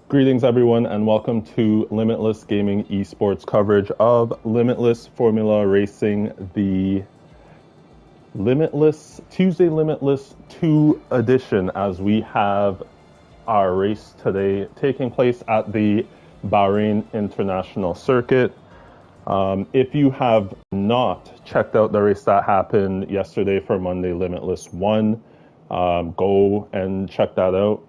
Greetings, everyone, and welcome to Limitless Gaming Esports coverage of Limitless Formula Racing, the Tuesday Limitless 2 edition, as we have our race today taking place at the Bahrain International Circuit. If you have not checked out the race that happened yesterday for Monday Limitless 1, go and check that out.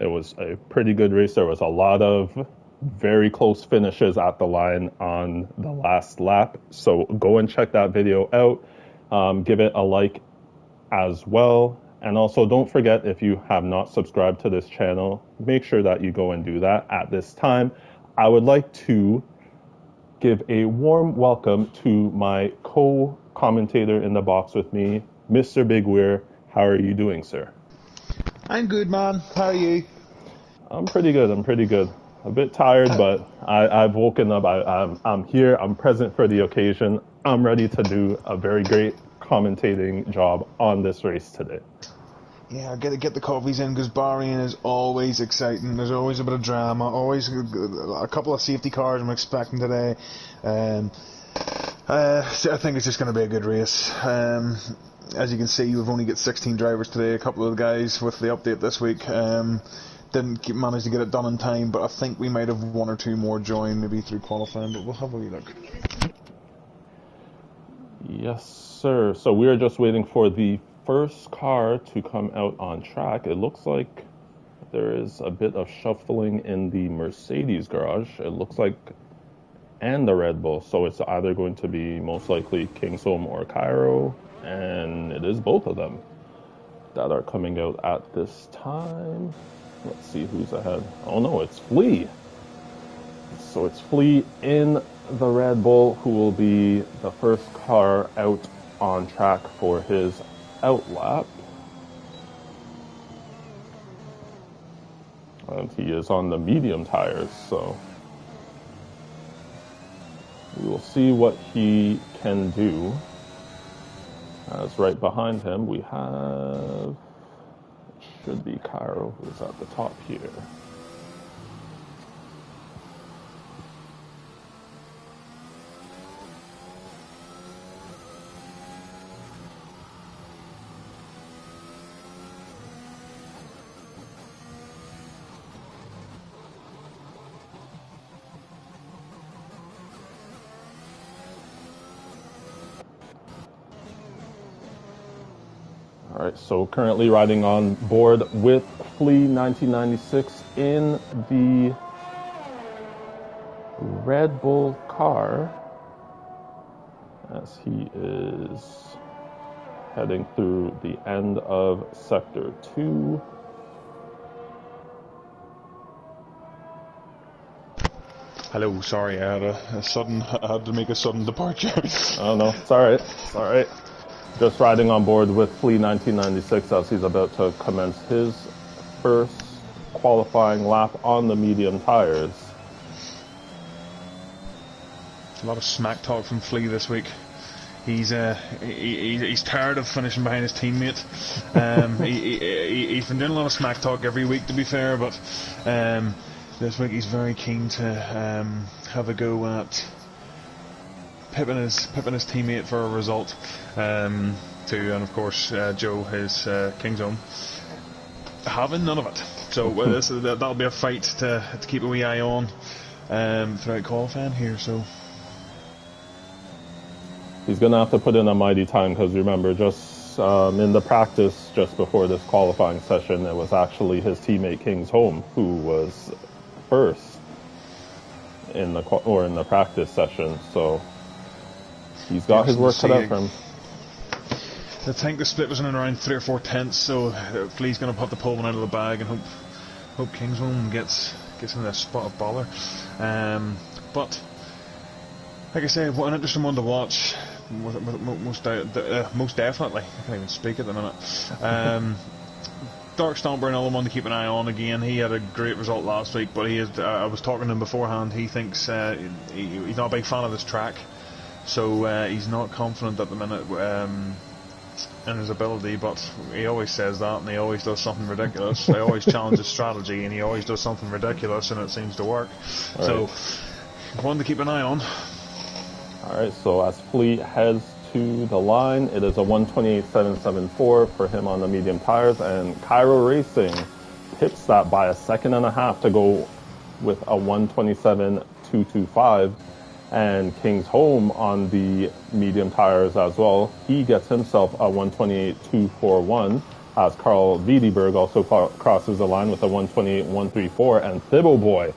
It was a pretty good race. There was a lot of very close finishes at the line on the last lap. So go and check that video out. Give it a like as well. And also don't forget, if you have not subscribed to this channel, make sure that you go and do that at this time. I would like to give a warm welcome to my co-commentator in the box with me, Mr. Big Weir. How are you doing, sir? I'm good, man. How are you? I'm pretty good. A bit tired, but I've woken up. I'm here. I'm present for the occasion. I'm ready to do a very great commentating job on this race today. Yeah, get the coffees in, because Bahrain is always exciting. There's always a bit of drama. Always a couple of safety cars I'm expecting today. I think it's just going to be a good race. As you can see, we've only got 16 drivers today. A couple of the guys with the update this week didn't manage to get it done in time, but I think we might have one or two more join, maybe through qualifying, but we'll have a wee look. Yes, sir. So we are just waiting for the first car to come out on track. It looks like there is a bit of shuffling in the Mercedes garage. It looks like, and the Red Bull. So it's either going to be most likely Kingsholm or Cairo, and it is both of them that are coming out at this time. Let's see who's ahead. Oh no, it's Flea. So it's Flea in the Red Bull, who will be the first car out on track for his outlap. And he is on the medium tires, so we will see what he can do. As right behind him we have, it should be Cairo, who's at the top here. All right, so currently riding on board with Flea 1996 in the Red Bull car as he is heading through the end of Sector 2. Hello, sorry, I had to make a sudden departure. Oh no, it's alright, it's alright. Just riding on board with Flea 1996 as he's about to commence his first qualifying lap on the medium tires. A lot of smack talk from Flea this week. He's tired of finishing behind his teammate. He's been doing a lot of smack talk every week, to be fair, but this week he's very keen to have a go at pipping his teammate for a result, and of course Joe, his Kingsholm, having none of it. So that'll be a fight to keep a wee eye on throughout qualifying here. So he's gonna have to put in a mighty time, because remember, just in the practice just before this qualifying session, it was actually his teammate Kingsholm who was first in the practice session. So he's got his work cut out for him. I think the split was in around 3 or 4 tenths, so Flea's going to put the pole one out of the bag and hope Kingsholm gets in that spot of bother. But like I say, what an interesting one to watch. Most definitely. I can't even speak at the minute. Dark Stomper, another one to keep an eye on. Again, he had a great result last week, but I was talking to him beforehand. He thinks he's not a big fan of this track. So he's not confident at the minute in his ability, but he always says that, and he always does something ridiculous. He always challenges strategy, and he always does something ridiculous, and it seems to work. Right. So, one to keep an eye on. Alright, so as Flea heads to the line, it is a 128.774 for him on the medium tires, and Cairo Racing pips that by a second and a half to go with a 127.225. And King's Home on the medium tires as well. He gets himself a 128.241 as Carl Wiedeberg also crosses the line with a 128.134. And Thibbo Boy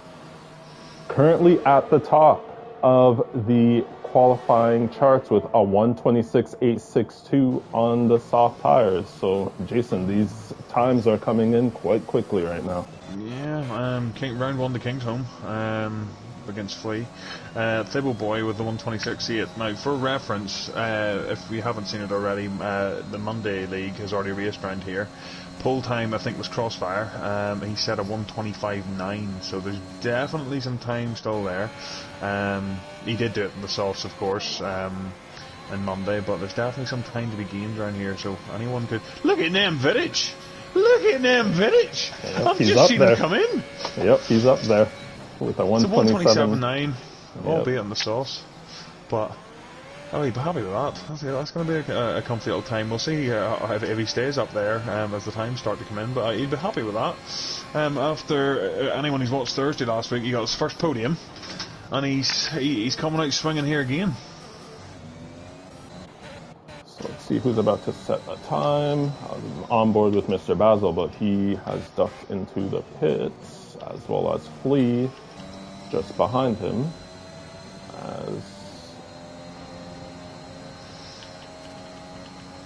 currently at the top of the qualifying charts with a 126.862 on the soft tires. So, Jason, these times are coming in quite quickly right now. Yeah, round one to King's Home. Against Flea. Thibbo Boy with the 126.8. Now, for reference, if we haven't seen it already, the Monday League has already raced around here. Pole time, I think, was Crossfire. He set a 125.9, so there's definitely some time still there. He did do it in the softs, of course, on Monday, but there's definitely some time to be gained around here, so anyone could... Look at them Vidic! Look at them Vidic! Yep, I've just seen him come in! Yep, he's up there. With a 127.9, albeit on the sauce, but I'll be happy with that. That's going to be a comfy little time. We'll see if he stays up there as the times start to come in, but he'd be happy with that. After anyone who's watched Thursday last week, he got his first podium, and he's coming out swinging here again. So let's see who's about to set a time. I'm on board with Mr. Basil, but he has ducked into the pits, as well as Flea just behind him, as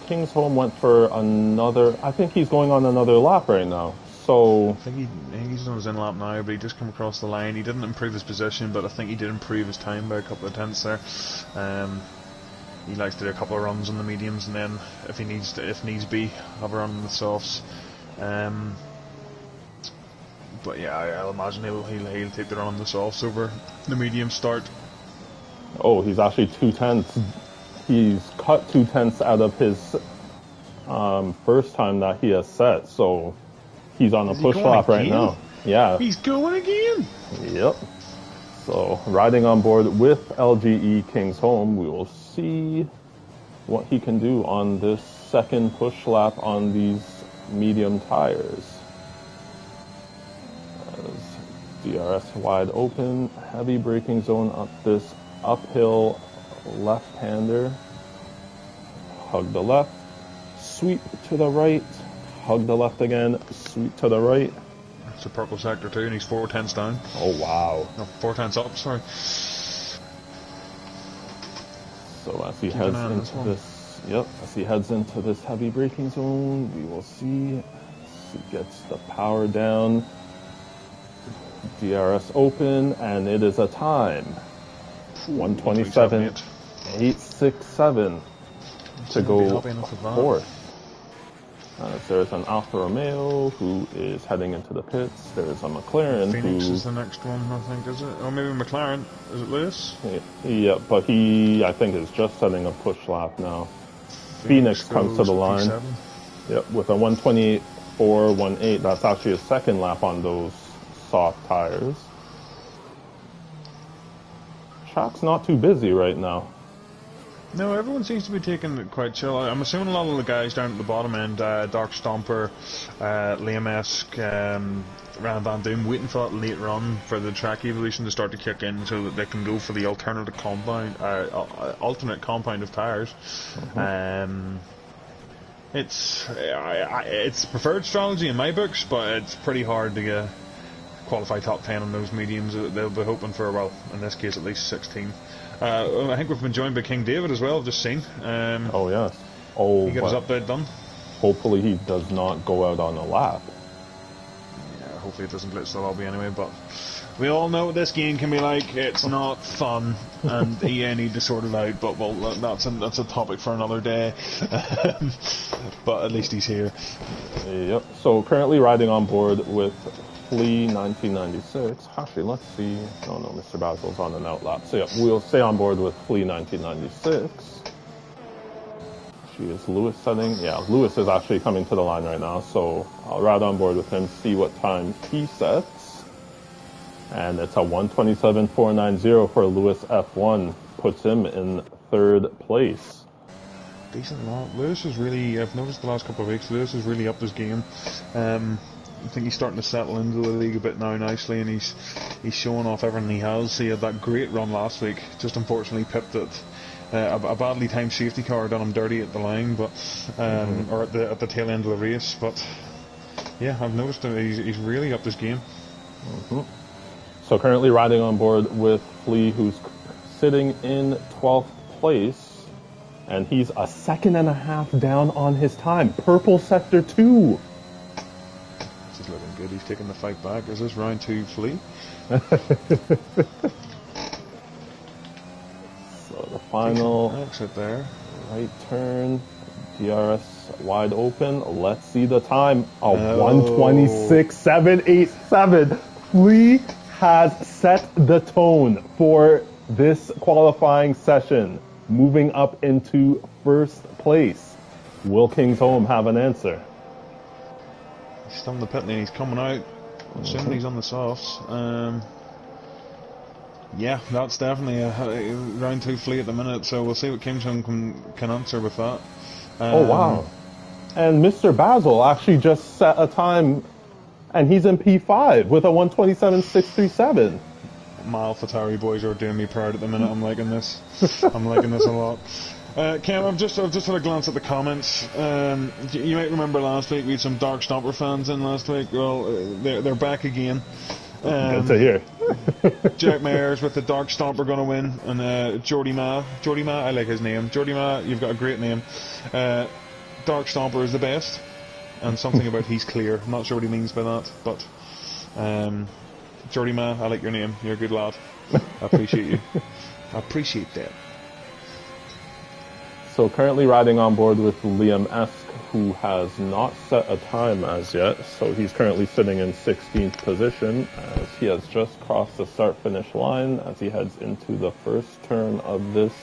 King's Home went for another... I think he's going on another lap right now. So I think he's on his in lap now, but he just come across the line. He didn't improve his position, but I think he did improve his time by a couple of tenths there. He likes to do a couple of runs on the mediums, and then if needs be, have a run on the softs. But yeah, I'll imagine he'll take the run on the softs over the medium start. Oh, he's actually 2 tenths. He's cut 2 tenths out of his first time that he has set, so he's on a push lap right now. Yeah. He's going again. Yep. So riding on board with LGE King's Home, we will see what he can do on this second push lap on these medium tires. DRS wide open, heavy braking zone up this uphill left-hander. Hug the left, sweep to the right, hug the left again, sweep to the right. It's a purple sector too, and he's 4 tenths down. Oh wow. No, 4 tenths up, sorry. So as he heads into this heavy braking zone, we will see as he gets the power down. DRS open, and it is a time 127.867 to go fourth. There's an Alfa Romeo who is heading into the pits. There's a McLaren Phoenix is the next one, I think, is it? Or maybe McLaren. Is it Lewis? Yeah, but he, I think, is just setting a push lap now. Phoenix comes to the line. Yep, with a 128.418. That's actually a second lap on those soft tires. Track's not too busy right now. No, everyone seems to be taking it quite chill. I'm assuming a lot of the guys down at the bottom end, Dark Stomper, Liam-esque, Ran Van Doom, waiting for that late run for the track evolution to start to kick in so that they can go for the alternate compound of tires. It's preferred strategy in my books, but it's pretty hard to qualify top 10 on those mediums. They'll be hoping for, well, in this case at least 16. I think we've been joined by King David as well, I've just seen. Oh yes. Oh, he got his update done. Hopefully he does not go out on a lap. Yeah, hopefully it doesn't glitch the lobby anyway, but we all know what this game can be like. It's not fun, and EA need to sort it out, but well, that's a topic for another day. But at least he's here. Yep, so currently riding on board with Flea 1996. Actually, let's see. Oh no, Mr. Basil's on an outlap. So yeah, we'll stay on board with Flea 1996. Gee, is Lewis setting? Yeah, Lewis is actually coming to the line right now, so I'll ride on board with him, see what time he sets. And it's a 1:27.490 for Lewis F1, puts him in 3rd place. Decent lot. Lewis is really, I've noticed the last couple of weeks, Lewis has really upped his game. I think he's starting to settle into the league a bit now nicely, and he's showing off everything he has. He had that great run last week, just unfortunately pipped it. A badly timed safety car done him dirty at the line, but or at the tail end of the race. But yeah, I've noticed that he's really upped his game. So currently riding on board with Flea, who's sitting in 12th place, and he's a 1.5 down on his time. Purple sector 2. This is looking good. He's taking the fight back. Is this round 2 Flea? So the final exit there. Right turn, DRS wide open. Let's see the time. 1:26.787. Flea has set the tone for this qualifying session, moving up into 1st place. Will Kingsholm have an answer? He's still in the pit lane. He's coming out. Assuming he's on the softs. Yeah, that's definitely a round 2 Flea at the minute, so we'll see what Kingsholm can answer with that. Oh, wow. And Mr. Basil actually just set a time, and he's in P5 with a 1:27.637. My AlphaTauri boys are doing me proud at the minute. I'm liking this. I'm liking this a lot. Cam, I've just had a glance at the comments. You might remember last week we had some Dark Stomper fans in last week. Well, they're back again. Good to hear. Jack Mayers with the Dark Stomper going to win, and Jordy Ma, I like his name. Jordy Ma, you've got a great name. Dark Stomper is the best, and something about he's clear. I'm not sure what he means by that, but Jordy Ma, I like your name. You're a good lad. I appreciate you. I appreciate that. So currently riding on board with Liam Esk, who has not set a time as yet. So he's currently sitting in 16th position as he has just crossed the start-finish line as he heads into the first turn of this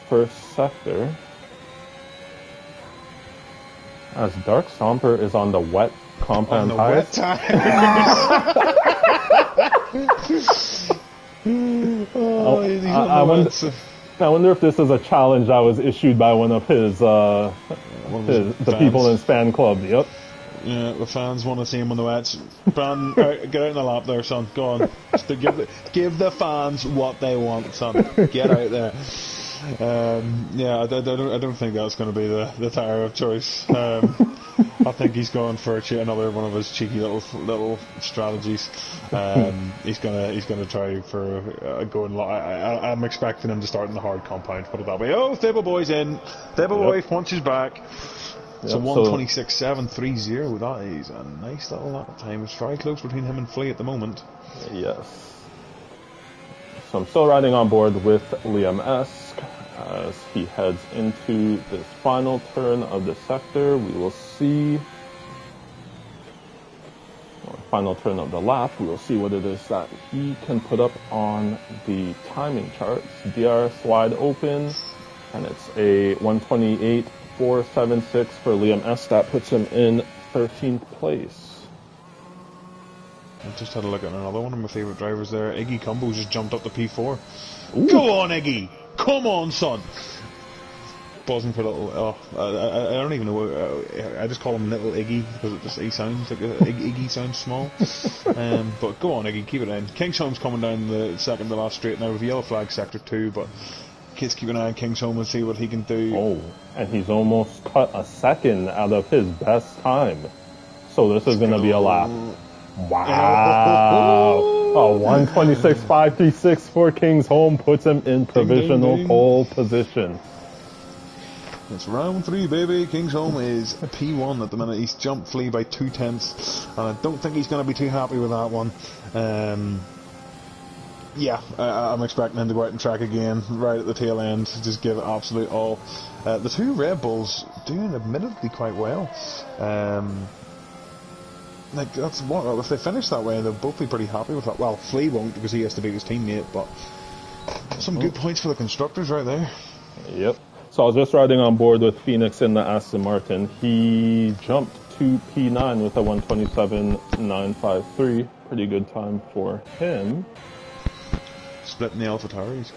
first sector. As Dark Stomper is on the wet compound tires. I wonder if this is a challenge that was issued by one of the people in his fan club. Yep. Yeah, the fans want to see him on the wets. Brandon, get out in the lap there, son. Go on. Just to give the fans what they want, son. Get out there. Yeah, I don't think that's going to be the tyre of choice. I think he's going for another one of his cheeky little strategies. He's gonna try for going. I'm expecting him to start in the hard compound. Put it that way. Oh, Stable Boy's in. Stable Boy punches back. So 1:26.730. That is a nice little lap of time. It's very close between him and Flea at the moment. Yes. So I'm still riding on board with Liam Esk as he heads into this final turn of the sector. We will see, final turn of the lap, we will see what it is that he can put up on the timing charts. DRS wide open, and it's a 1:28.476 for Liam Esk. That puts him in 13th place. I just had a look at another one of my favourite drivers there. Iggy Combo just jumped up to P4. Ooh. Go on, Iggy! Come on, son! Buzzing for little... I don't even know... I just call him Little Iggy because he sounds like... Iggy sounds small. But go on, Iggy, keep it in. Kingsholm's coming down the second to last straight now with yellow flag sector 2, but kids keep an eye on Kingsholm and see what he can do. Oh, and he's almost cut a second out of his best time. So this is going to be a lap. Wow! A 1:26.536 for Kingsholm puts him in provisional pole position. It's round 3, baby. Kingsholm is P1 at the minute. He's jumped Flea by 2/10, and I don't think he's going to be too happy with that one. Yeah, I'm expecting him to go out and track again right at the tail end. Just give it absolute all. The two Red Bulls doing admittedly quite well. Like that's what if they finish that way, they'll both be pretty happy with that. Well, Flea won't because he has to beat his teammate, but some good points for the constructors right there. Yep. So I was just riding on board with Phoenix in the Aston Martin. He jumped to P9 with a 127.953. Pretty good time for him. Splitting the AlphaTauris.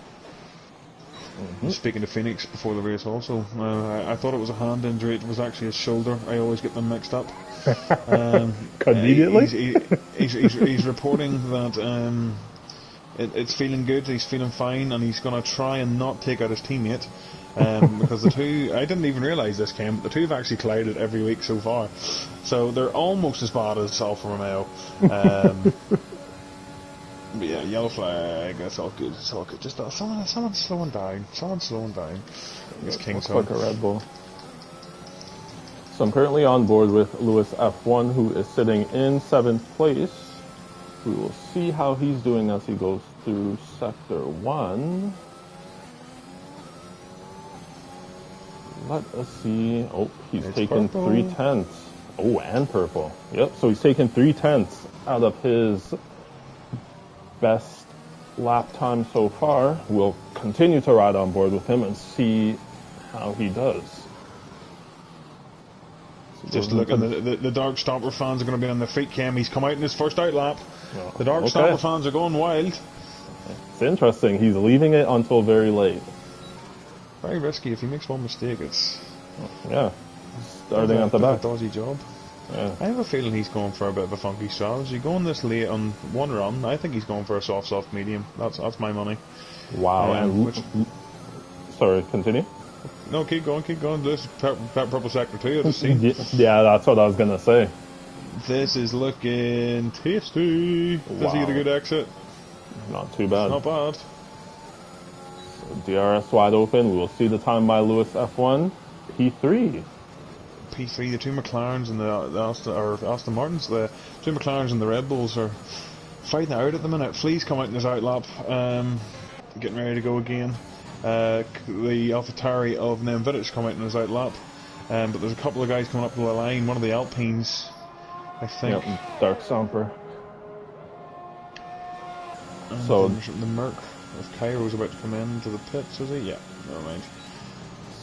Speaking to Phoenix before the race also, I thought it was a hand injury, it was actually his shoulder. I always get them mixed up. Conveniently? He's reporting that it's feeling good, he's feeling fine, and he's going to try and not take out his teammate. Because the two, I didn't even realise this came, the two have actually collided every week so far. So they're almost as bad as Alfa Romeo. But yeah, yellow flag, it's all good, it's all good. Just someone's slowing down, It's King's Looks like a Red Bull. So I'm currently on board with Lewis F1, who is sitting in 7th place. We will see how he's doing as he goes through Sector 1. Let us see. Oh, he's taken purple. 3/10. Oh, and purple. Yep, so he's taken 3/10 out of his best lap time so far. We'll continue to ride on board with him and see how he does. So just look, and the Dark Stomper fans are going to be on their feet, Cam. He's come out in his first out lap. Oh, The Dark Stomper fans are going wild. It's interesting. He's leaving it until very late. Very risky. If he makes one mistake, it's... Yeah. Starting at the back. A dodgy job. Yeah. I have a feeling he's going for a bit of a funky strategy. Going this late on one run, I think he's going for a soft medium. That's my money. Wow. Sorry, continue? No, keep going. This is purple sector 2, I just seen. Yeah, that's what I was going to say. This is looking tasty. Does he get a good exit? Not too bad. Not bad. So DRS wide open. We will see the time by Lewis F1. P3. P3, the two McLarens and the Aston Martins, the two McLarens and the Red Bulls are fighting it out at the minute. Flea's come out in his out lap, getting ready to go again. The AlphaTauri of Nemvidic come out in his out lap, but there's a couple of guys coming up to the line. One of the Alpines, I think. Yep, Dark Stomper. So the Merc of Cairo's about to come into the pits, is he? Yeah, never mind.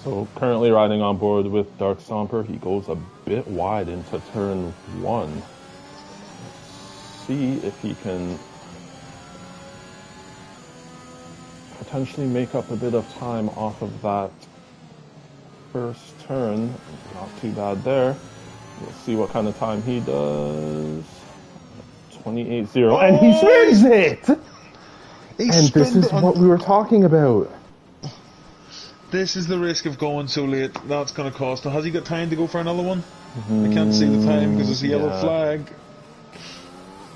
So currently riding on board with Dark Stomper. He goes a bit wide into turn 1. Let's see if he can potentially make up a bit of time off of that first turn. Not too bad there. We'll see what kind of time he does. 28.0, and he spins it! And this is what we were talking about. This is the risk of going so late. That's going to cost him. Has he got time to go for another one? I can't see the time because it's a yellow flag.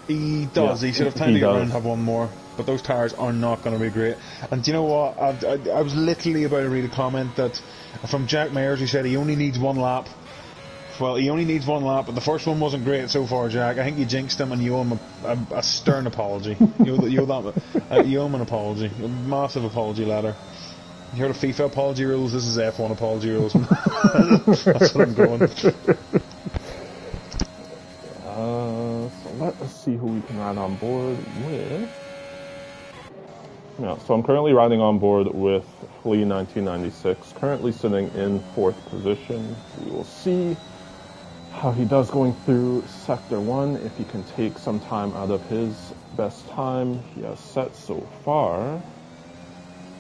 He does. He should have time to get around and have one more. But those tires are not going to be great. And do you know what? I was literally about to read a comment that from Jack Mayers who said he only needs one lap. Well, he only needs one lap, but the first one wasn't great so far, Jack. I think you jinxed him and you owe him a stern apology. You owe him an apology. A massive apology ladder. You heard of FIFA apology rules? This is F1 apology rules. That's what I'm going. So let us see who we can ride on board with. Yeah, so I'm currently riding on board with Flea 1996, currently sitting in 4th position. We will see how he does going through Sector 1, if he can take some time out of his best time he has set so far.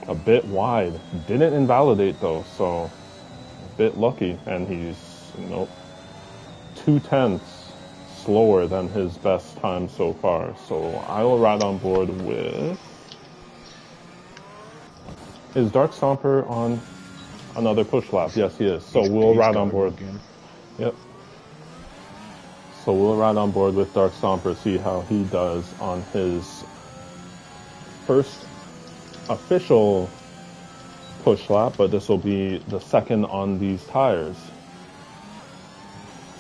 A bit wide. Didn't invalidate though, so a bit lucky. And he's, 2/10 slower than his best time so far. So I will ride on board with... Is Dark Stomper on another push lap? Yes, he is. So we'll ride on board. Yep. So we'll ride on board with Dark Stomper, see how he does on his first official push lap, but this will be the second on these tires.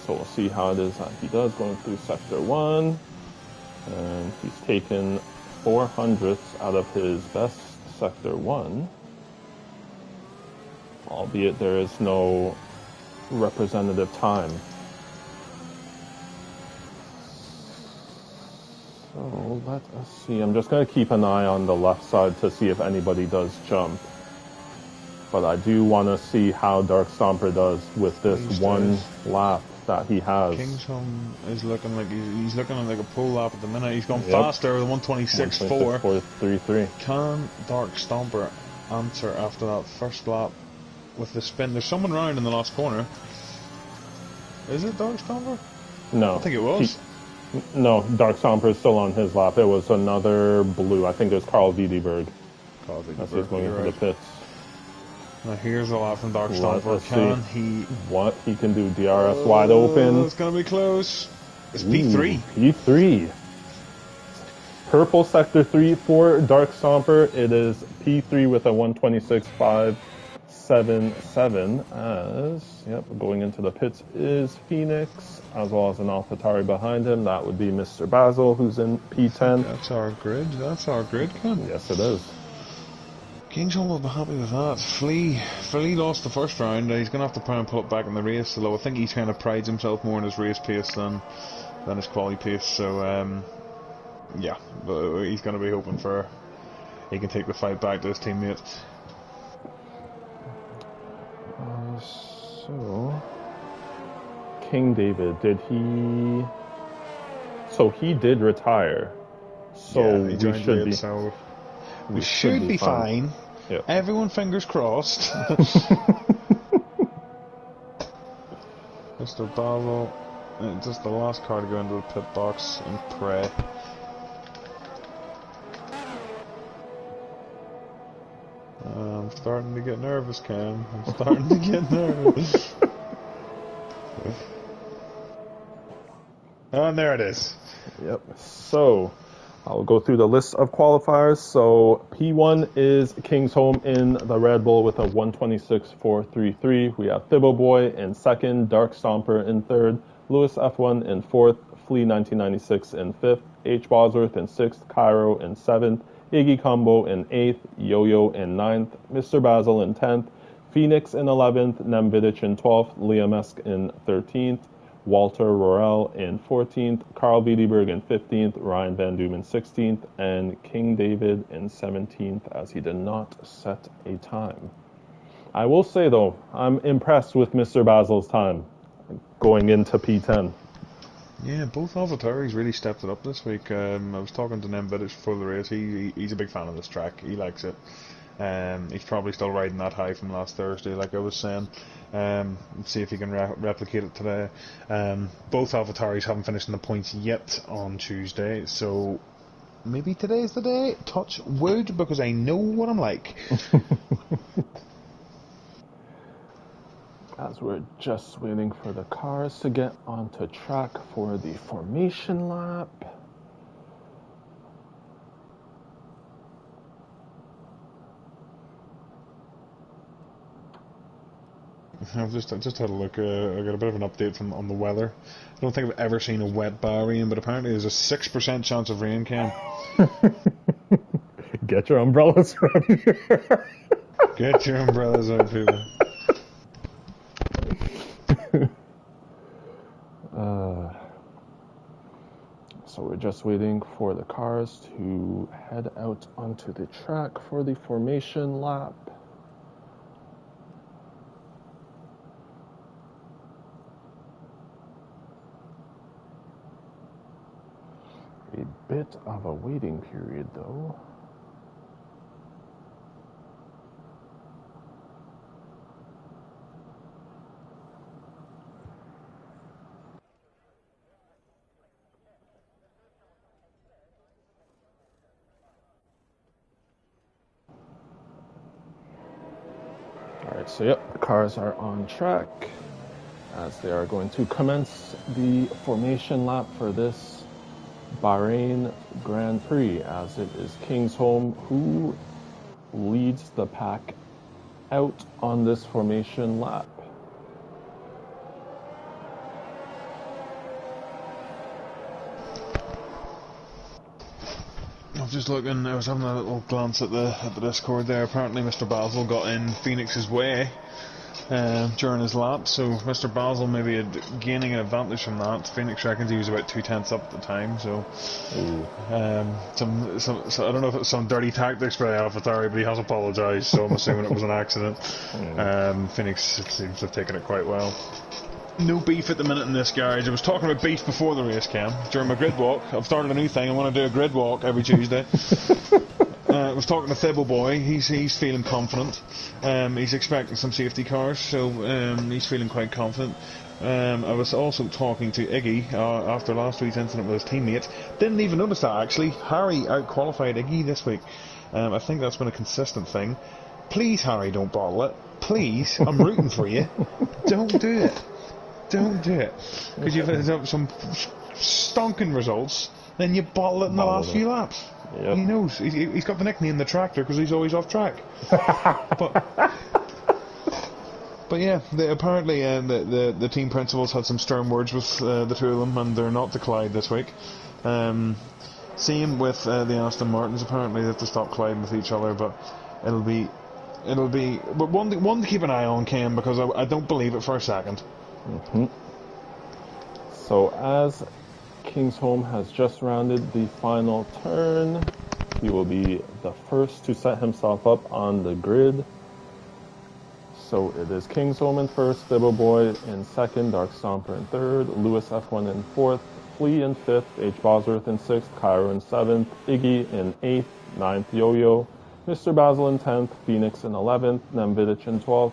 So we'll see how it is that he does going through Sector 1. And he's taken 400ths out of his best Sector 1. Albeit there is no representative time. So let us see. I'm just going to keep an eye on the left side to see if anybody does jump. but I do want to see how Dark Stomper does with this Please one does. lap that he has. Kingsholm is looking like he's looking like a pole lap at the minute. He's gone Yep. faster with 126.4. 126.433. Can Dark Stomper answer after that first lap with the spin? There's someone round in the last corner. Is it Dark Stomper? No. I think it was. No, Dark Stomper is still on his lap. It was another blue. I think it was Carl Wiedeberg. As he's going into the pits. Now here's a lap from Dark Stomper. Can he... What he can do. DRS wide open. It's going to be close. It's P3. P3. Purple Sector 3 for Dark Stomper. It is P3 with a 126.577 as, going into the pits is Phoenix, as well as an AlphaTauri behind him. That would be Mr. Basil, who's in P10. That's our grid, Ken. Yes, it is. Kingsholm will be happy with that. Flea lost the first round. He's going to have to try and pull it back in the race, although I think he kind of prides himself more on his race pace than his quality pace. So, yeah, but he's going to be hoping he can take the fight back to his teammate. So, King David, did he... So he did retire. So yeah, he joined late, so we should be fine. Yep. Everyone fingers crossed. Mr. Basil, just the last car to go into the pit box in Prix. I'm starting to get nervous, Cam. I'm starting to get nervous. And there it is. Yep. So, I'll go through the list of qualifiers. So, P1 is Kingsholm in the Red Bull with a 126.433. We have Thibbo Boy in second, Dark Stomper in third, Lewis F1 in fourth, Flea 1996 in fifth, H. Bosworth in sixth, Cairo in seventh, Iggy Combo in 8th, Yo-Yo in 9th, Mr. Basil in 10th, Phoenix in 11th, Nemvidic in 12th, Liam Esk in 13th, Walter Rorel in 14th, Carl Wiedeberg in 15th, Ryan Van Doom in 16th, and King David in 17th, as he did not set a time. I will say, though, I'm impressed with Mr. Basil's time going into P10. Yeah, both AlphaTauris really stepped it up this week. I was talking to Nemvidic before the race. He's a big fan of this track. He likes it. He's probably still riding that high from last Thursday, like I was saying. Let's see if he can replicate it today. Both AlphaTauris haven't finished in the points yet on Tuesday, so maybe today's the day. Touch wood, because I know what I'm like. As we're just waiting for the cars to get onto track for the formation lap. I've just had a look. I got a bit of an update on the weather. I don't think I've ever seen a wet Bahrain, but apparently there's a 6% chance of rain, Cam. Get your umbrellas ready. Get your umbrellas out, people. So we're just waiting for the cars to head out onto the track for the formation lap. A bit of a waiting period, though. Alright, so yep, the cars are on track as they are going to commence the formation lap for this Bahrain Grand Prix, as it is Kingsholm who leads the pack out on this formation lap. I was just looking, I was having a little glance at the Discord there. Apparently Mr. Basil got in Phoenix's way during his lap, so Mr. Basil maybe gaining an advantage from that. Phoenix reckons he was about 2/10 up at the time, so so I don't know if it's some dirty tactics by AlphaTauri, but he has apologised, so I'm assuming it was an accident. Phoenix seems to have taken it quite well. No beef at the minute in this garage. I was talking about beef before the race came. During my grid walk, I've started a new thing. I want to do a grid walk every Tuesday. I was talking to Thibble Boy. He's feeling confident. He's expecting some safety cars, so he's feeling quite confident. I was also talking to Iggy after last week's incident with his teammates. Didn't even notice that actually. Harry out-qualified Iggy this week. I think that's been a consistent thing. Please, Harry, don't bottle it. Please, I'm rooting for you. Don't do it. Don't do it. Because you've had some stonking results, then you bottle it in the last few laps. Yep. He knows. He's got the nickname the Tractor because he's always off track. But yeah, apparently the team principals had some stern words with the two of them, and they're not to collide this week. Same with the Aston Martins. Apparently they have to stop colliding with each other, but it'll be. But one to keep an eye on, Cam, because I don't believe it for a second. So as Kingsholm has just rounded the final turn, he will be the first to set himself up on the grid. So it is Kingsholm in first, Thibble Boy in second, Dark Stomper in third, Lewis F1 in fourth, Flea in fifth, H. Bosworth in sixth, Cairo in seventh, Iggy in eighth, ninth Yo-Yo, Mr. Basil in 10th, Phoenix in 11th, Nemvidich in 12th,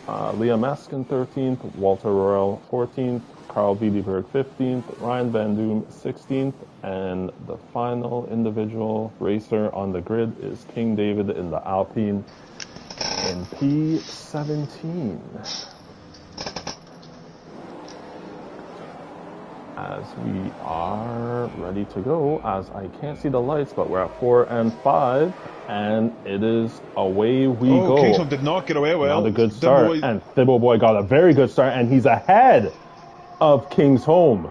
Liam Esk in 13th, Walter Royal 14th, Carl Wiedeberg 15th, Ryan Van Doom 16th, and the final individual racer on the grid is King David in the Alpine in P17. As we are ready to go, as I can't see the lights, but we're at 4 and 5, and it is away we go. Kingsholm did not get away well. Not a good start, and Thibble Boy got a very good start, and he's ahead of Kingsholm.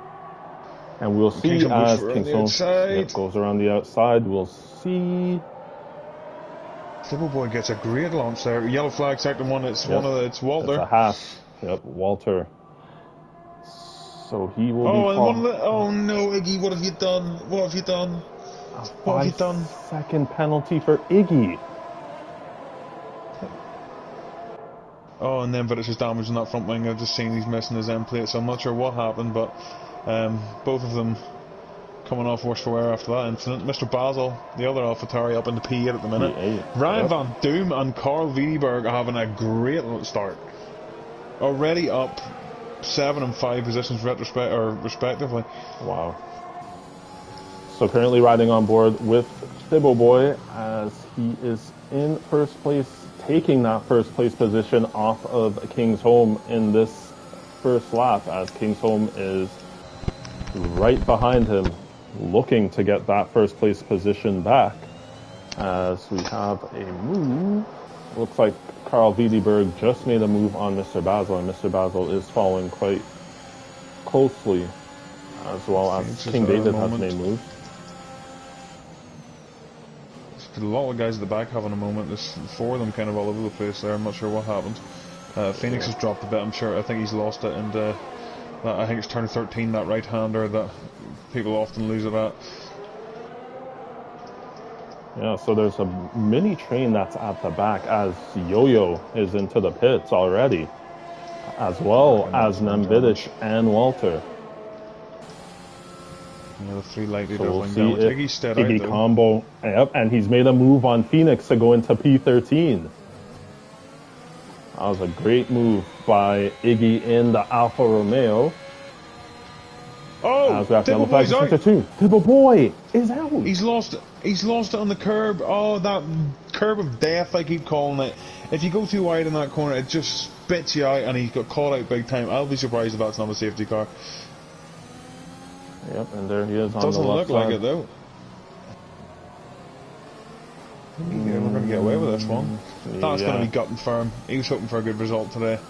And we'll see as Kingsholm goes around the outside. We'll see. Thibble Boy gets a great launch there. Yellow flag sector one. It's it's Walter. It's a half. Yep, Walter. So he will be. Oh no, Iggy! What have you done? What have you done? What have you done? 5-second penalty for Iggy. Oh, and then but it's just damage in that front wing. I've just seen he's missing his end plate, so I'm not sure what happened, but both of them coming off worse for wear after that incident. Mr. Basil, the other AlphaTauri, up in the P8 at the minute. P8, Ryan Van Doom and Carl Wiedeberg are having a great start. Already up 7 and 5 positions respectively. Wow. So currently riding on board with Thibble Boy as he is in first place, taking that first place position off of Kingsholm in this first lap, as Kingsholm is right behind him, looking to get that first place position back. As we have a move, looks like Carl Wiedeberg just made a move on Mr. Basil, and Mr. Basil is following quite closely, as well as King David has made moves. A lot of guys at the back having a moment. There's 4 of them kind of all over the place there. I'm not sure what happened. Phoenix has dropped a bit. I think he's lost it, and I think it's turn 13, that right-hander that people often lose it at. Yeah, so there's a mini train that's at the back as Yo-Yo is into the pits already, as well as Nemvidich and Walter. Yeah, the 3 light leaders. So we'll see if Iggy combo, and he's made a move on Phoenix to go into P13. That was a great move by Iggy in the Alfa Romeo. Oh, Thibble Boy's out. Thibble Boy is out. He's lost it on the curb. Oh, that curb of death, I keep calling it. If you go too wide in that corner, it just spits you out, and he got caught out big time. I'll be surprised if that's not a safety car. Yep, and there he is on the left side. Doesn't look like it though. Yeah, we're going to get away with this one. That's going to be gut and firm. He was hoping for a good result today.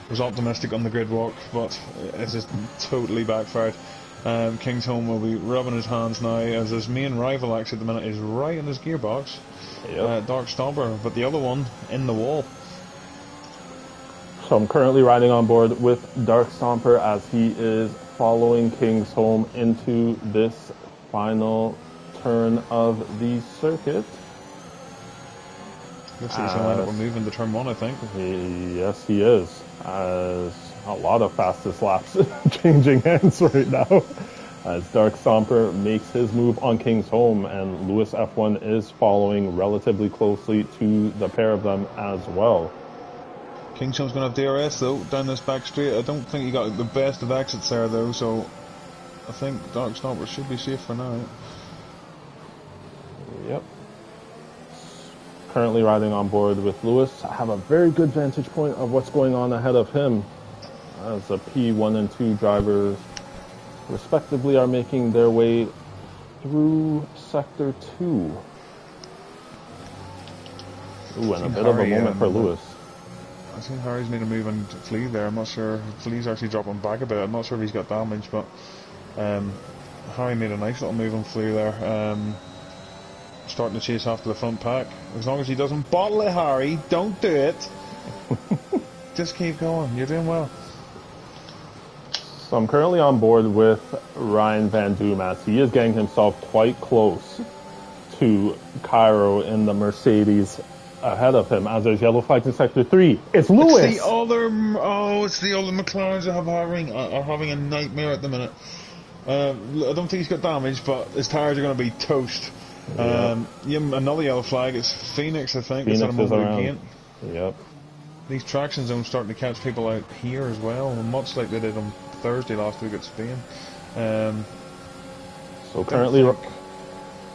Was optimistic on the grid walk, but it's just totally backfired. Kingsholm will be rubbing his hands now, as his main rival actually at the minute is right in his gearbox. Dark Stomper, but the other one in the wall. So I'm currently riding on board with Dark Stomper as he is following Kingsholm into this final turn of the circuit. Looks like he's going to end up moving to turn 1, I think. Yes, he is. As a lot of fastest laps changing hands right now. As Dark Stomper makes his move on Kingsholm, and Lewis F1 is following relatively closely to the pair of them as well. Kingsholm's going to have DRS though, down this back straight. I don't think he got the best of exits there though, so I think Dark Stomper should be safe for now. Yep. Currently riding on board with Lewis. I have a very good vantage point of what's going on ahead of him, as the P1 and 2 drivers respectively are making their way through Sector 2. Ooh, and a bit of a moment for Lewis. I think Harry's made a move on Flea there. I'm not sure. Flea's actually dropping back a bit. I'm not sure if he's got damage, but Harry made a nice little move on Flea there. Starting to chase after the front pack. As long as he doesn't bottle it, Harry, don't do it. Just keep going. You're doing well. So I'm currently on board with Ryan Van Doom as he is getting himself quite close to Cairo in the Mercedes ahead of him, as there's yellow flags in Sector 3. It's Lewis! It's the other McLarens are having a nightmare at the minute. I don't think he's got damage, but his tyres are going to be toast. Yeah, another yellow flag. It's Phoenix, I think. Phoenix it's at a moment again. Yep. These traction zones starting to catch people out here as well, much like they did on Thursday last week at Spain. So currently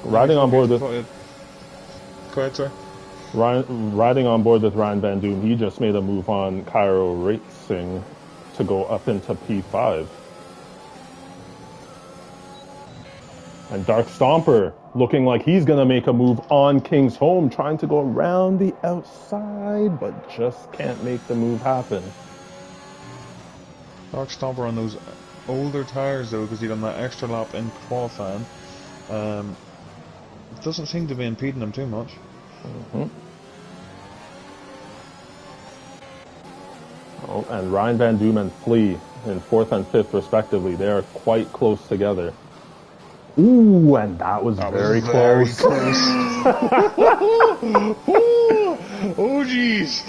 riding on board with... Go ahead, sorry. Riding on board with Ryan Van Doom, he just made a move on Cairo Racing to go up into P5. And Dark Stomper looking like he's going to make a move on Kingsholm, trying to go around the outside, but just can't make the move happen. Dark Stomper on those older tyres though, because he done that extra lap in qualifying. It doesn't seem to be impeding him too much. Oh, and Ryan Van Doom and Flea in 4th and 5th respectively. They are quite close together. Ooh, and that was very close. Oh jeez,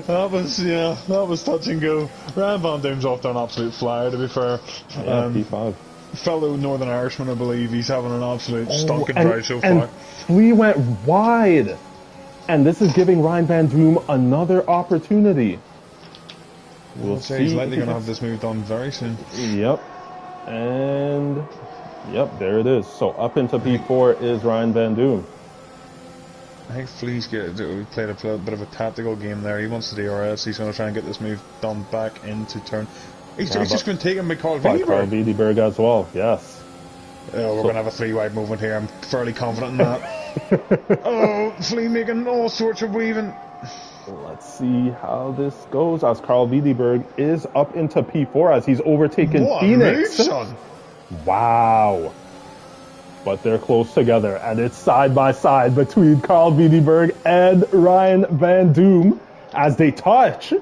that was touch and go. Ryan Van Doom's off to an absolute flyer, to be fair. Yeah, P5. Fellow Northern Irishman, I believe. He's having an absolute stonking drive so far. And Flea went wide, and this is giving Ryan Van Doom another opportunity. We'll see. He's likely going to have this move done very soon. Yep. And yep, there it is. So up into P4 is Ryan Van Doom. I think Flea's played a bit of a tactical game there. He wants the DRS. He's going to try and get this move done back into turn. He's just going to take him by Carl Wiedeberg as well. Yes. We're going to have a 3-wide movement here. I'm fairly confident in that. Oh, Flea making all sorts of weaving. Let's see how this goes as Carl Wiedeberg is up into P4 as he's overtaken Phoenix. Move, son. Wow. But they're close together, and it's side by side between Carl Wiedeberg and Ryan Van Doom as they touch.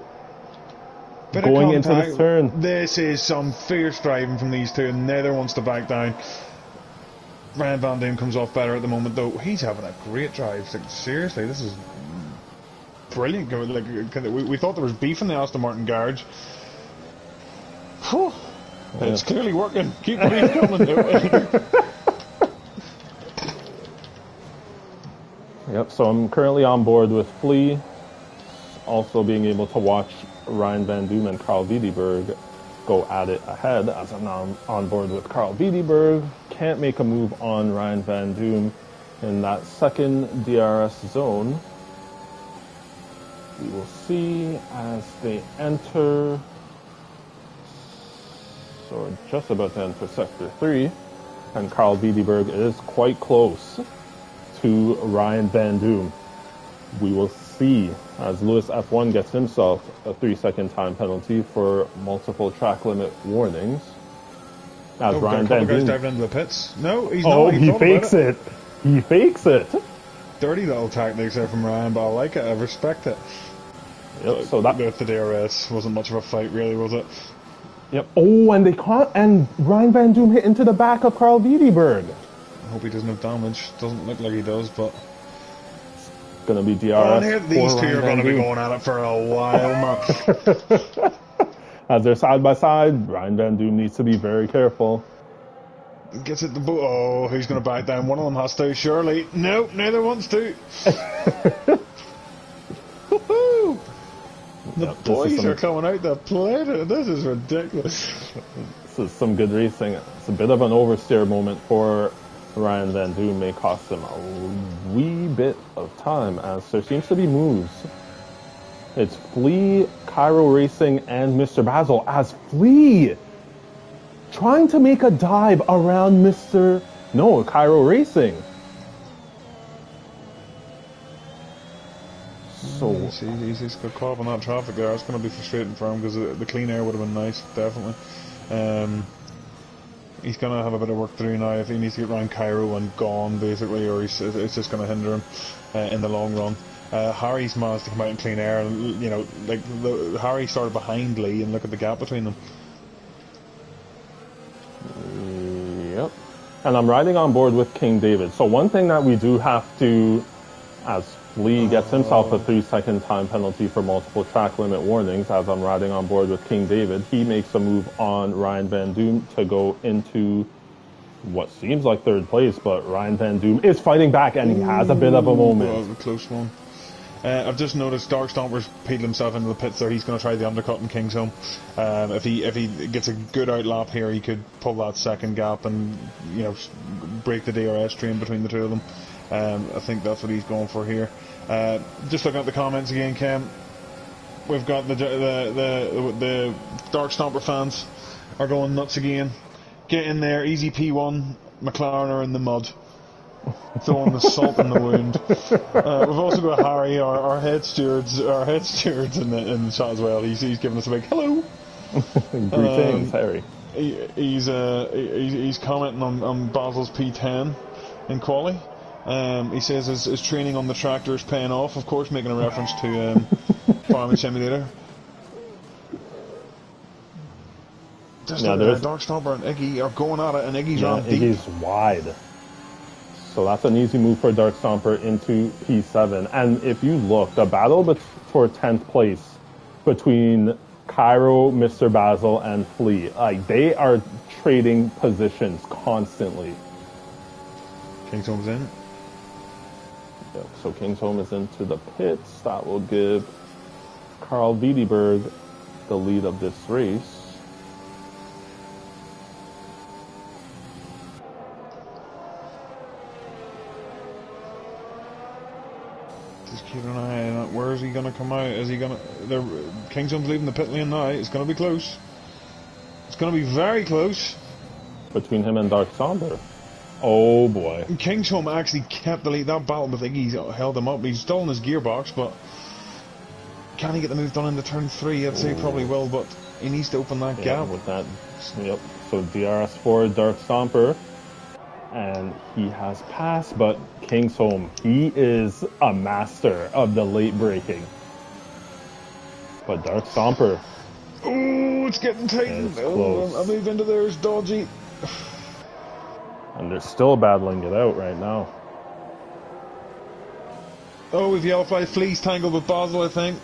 Going into this turn. This is some fierce driving from these two, and neither wants to back down. Ryan Van Doom comes off better at the moment, though. He's having a great drive. Like, seriously, this is brilliant. Like, we thought there was beef in the Aston Martin garage. Whew. Yeah. It's clearly working. Keep the beef coming. Yep, so I'm currently on board with Flea, also being able to watch Ryan Van Doom and Carl Wiedeberg go at it ahead, as I'm now on board with Carl Wiedeberg. Can't make a move on Ryan Van Doom in that second DRS zone. We will see as they enter, so just about to enter Sector 3, and Carl Wiedeberg is quite close to Ryan Van Doom. We will see as Lewis F1 gets himself a 3-second time penalty for multiple track limit warnings. As Ryan Van Doom diving into the pits. No, he's not. Oh, he fakes it. He fakes it. Dirty little tactics there from Ryan, but I like it. I respect it. Yep. So that the DRS wasn't much of a fight, really, was it? Yep. Oh, and they caught, and Ryan Van Doom hit into the back of Carl Wiedeberg. I hope he doesn't have damage. Doesn't look like he does, but Gonna be DRS. Oh, and here these two Ryan are going to be going at it for a while, man. As they're side by side, Ryan Van Doom needs to be very careful. Gets it the boot. Oh, who's going to back down? One of them has to, surely. No, neither wants to. Woohoo! The boys are coming out to play. This is ridiculous. This is some good racing. It's a bit of an oversteer moment for Ryan Van Doom. May cost him a wee bit of time as there seems to be moves. It's Flea, Cairo Racing, and Mr. Basil as Flea trying to make a dive around Cairo Racing. So he's got caught up on that traffic there. It's going to be frustrating for him because the clean air would have been nice, definitely. He's going to have a bit of work to do now if he needs to get around Cairo and gone, basically, or it's just going to hinder him in the long run. Harry's managed to come out in clean air, and Harry started behind Lee, and look at the gap between them. Yep. And I'm riding on board with King David. So one thing that we do have to, as Lee gets himself a 3-second time penalty for multiple track limit warnings, as I'm riding on board with King David, he makes a move on Ryan Van Doom to go into what seems like third place, but Ryan Van Doom is fighting back, and he has a bit of a moment. That was a close one. I've just noticed Dark Stomper's peeled himself into the pits there. He's going to try the undercut in King's Home. If he gets a good outlap here, he could pull that second gap and break the DRS train between the two of them. I think that's what he's going for here. Just looking at the comments again, Kem. We've got the Dark Stomper fans are going nuts again. Get in there, easy P1. McLaren are in the mud, throwing the salt in the wound. We've also got Harry, our head stewards in the chat as well. He's giving us a big hello. Greetings, Harry. He's commenting on Basil's P10 in quali. He says his training on the tractor is paying off, of course, making a reference to Farming Simulator. Dark Stomper and Iggy are going at it, and Iggy's on deep. Iggy's wide. So that's an easy move for Dark Stomper into P7. And if you look, the battle for 10th place between Cairo, Mr. Basil, and Flea, they are trading positions constantly. King's Home's in. Yep, so King's Home is into the pits. That will give Carl Wiedeberg the lead of this race. Just keep an eye on it. Where is he going to come out? Is he going to... King's Home's leaving the pit lane now. It's going to be close. It's going to be very close. Between him and Dark Stomper. Oh boy. King's Home actually kept the lead. That battle with Iggy held him up. He's still in his gearbox, but can he get the move done into turn 3? I'd say he probably will, but he needs to open that gap. With that, yep. So DRS for Dark Stomper, and he has passed, but King's Home, he is a master of the late braking. But Dark Stomper. Oh, it's getting tight. A move into there is dodgy. And they're still battling it out right now. Oh, we've yellow flag. Flea's tangled with Basil, I think.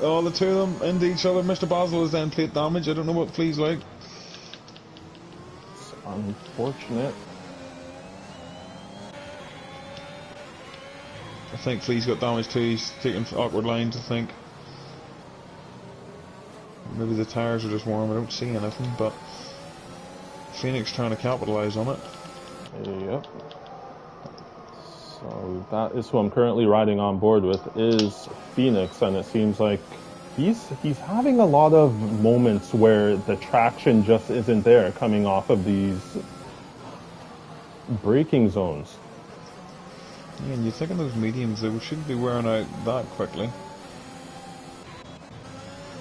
Oh, the two of them into each other. Mr. Basil is then plate damage. I don't know what Flea's like. It's unfortunate. I think Flea's got damage too. He's taking awkward lines, I think. Maybe the tyres are just warm. I don't see anything, but Phoenix trying to capitalise on it. Yep. So that is who I'm currently riding on board with, is Phoenix, and it seems like he's having a lot of moments where the traction just isn't there coming off of these braking zones. Yeah, and you think of those mediums, they shouldn't be wearing out that quickly.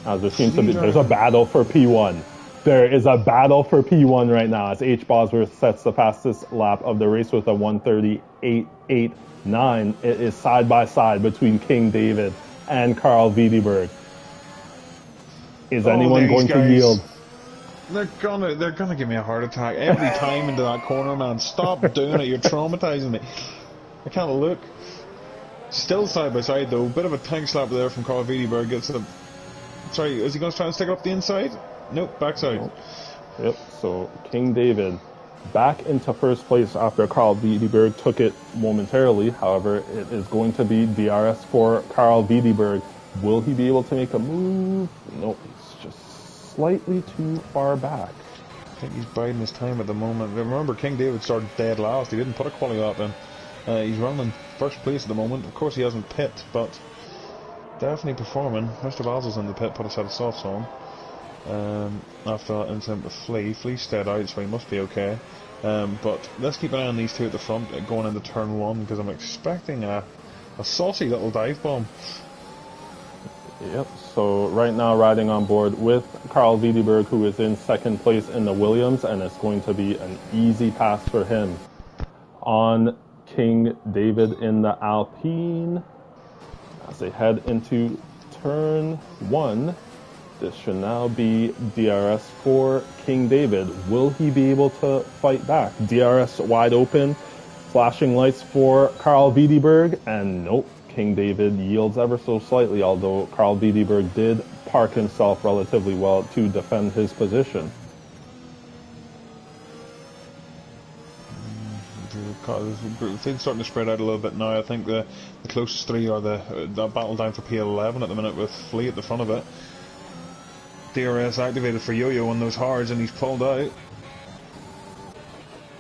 There seems to be, there's a battle for P1. There is a battle for P1 right now as H. Bosworth sets the fastest lap of the race with a 1:38.89. It is side by side between King David and Carl Wiedeberg. Is anyone going to yield? They're gonna give me a heart attack every time into that corner, man. Stop doing it. You're traumatizing me. I can't look. Still side by side though. Bit of a tank slap there from Carl Wiedeberg. Gets it. Sorry, is he going to try and stick it up the inside? Nope, backside. Nope. Yep. So King David back into first place after Carl Wiedeberg took it momentarily. However, it is going to be DRS for Carl Wiedeberg. Will he be able to make a move? Nope. He's just slightly too far back. I think he's biding his time at the moment. Remember, King David started dead last. He didn't put a quality lap in. He's running first place at the moment. Of course, he hasn't pit, but definitely performing. Mr. Basil's in the pit, put a set of softs on. After that incident with Flea. Flea stayed out, so he must be okay. But let's keep an eye on these two at the front going into turn one, because I'm expecting a saucy little dive bomb. Yep, so right now riding on board with Carl Wiedeberg, who is in second place in the Williams, and it's going to be an easy pass for him. On King David in the Alpine, as they head into turn one, this should now be DRS for King David. Will he be able to fight back? DRS wide open, flashing lights for Carl Wiedeberg, and nope. King David yields ever so slightly, although Carl Wiedeberg did park himself relatively well to defend his position. Things starting to spread out a little bit now. I think the closest three are the battle down for PL11 at the minute, with Flea at the front of it. DRS activated for Yo-Yo on those hards, and he's pulled out.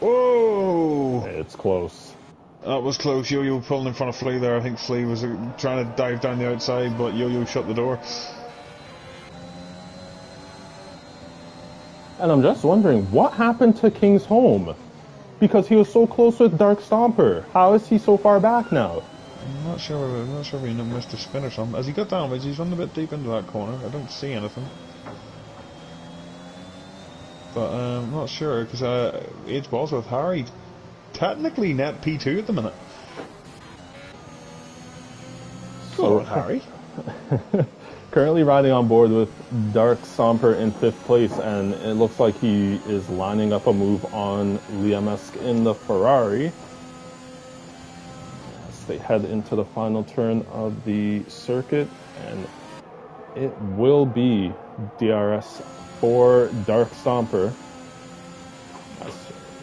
Oh! It's close. That was close. Yo-Yo pulling in front of Flea there. I think Flea was trying to dive down the outside, but Yo-Yo shut the door. And I'm just wondering, what happened to King's home? Because he was so close with Dark Stomper. How is he so far back now? I'm not sure if he missed a spin or something. Has he got damage? He's running a bit deep into that corner. I don't see anything. But I'm not sure, because H. Bosworth, Harry, technically net P2 at the minute. So Harry. Currently riding on board with Dark Stomper in fifth place, and it looks like he is lining up a move on Liamesk in the Ferrari. As they head into the final turn of the circuit, and it will be DRS for Dark Stomper. As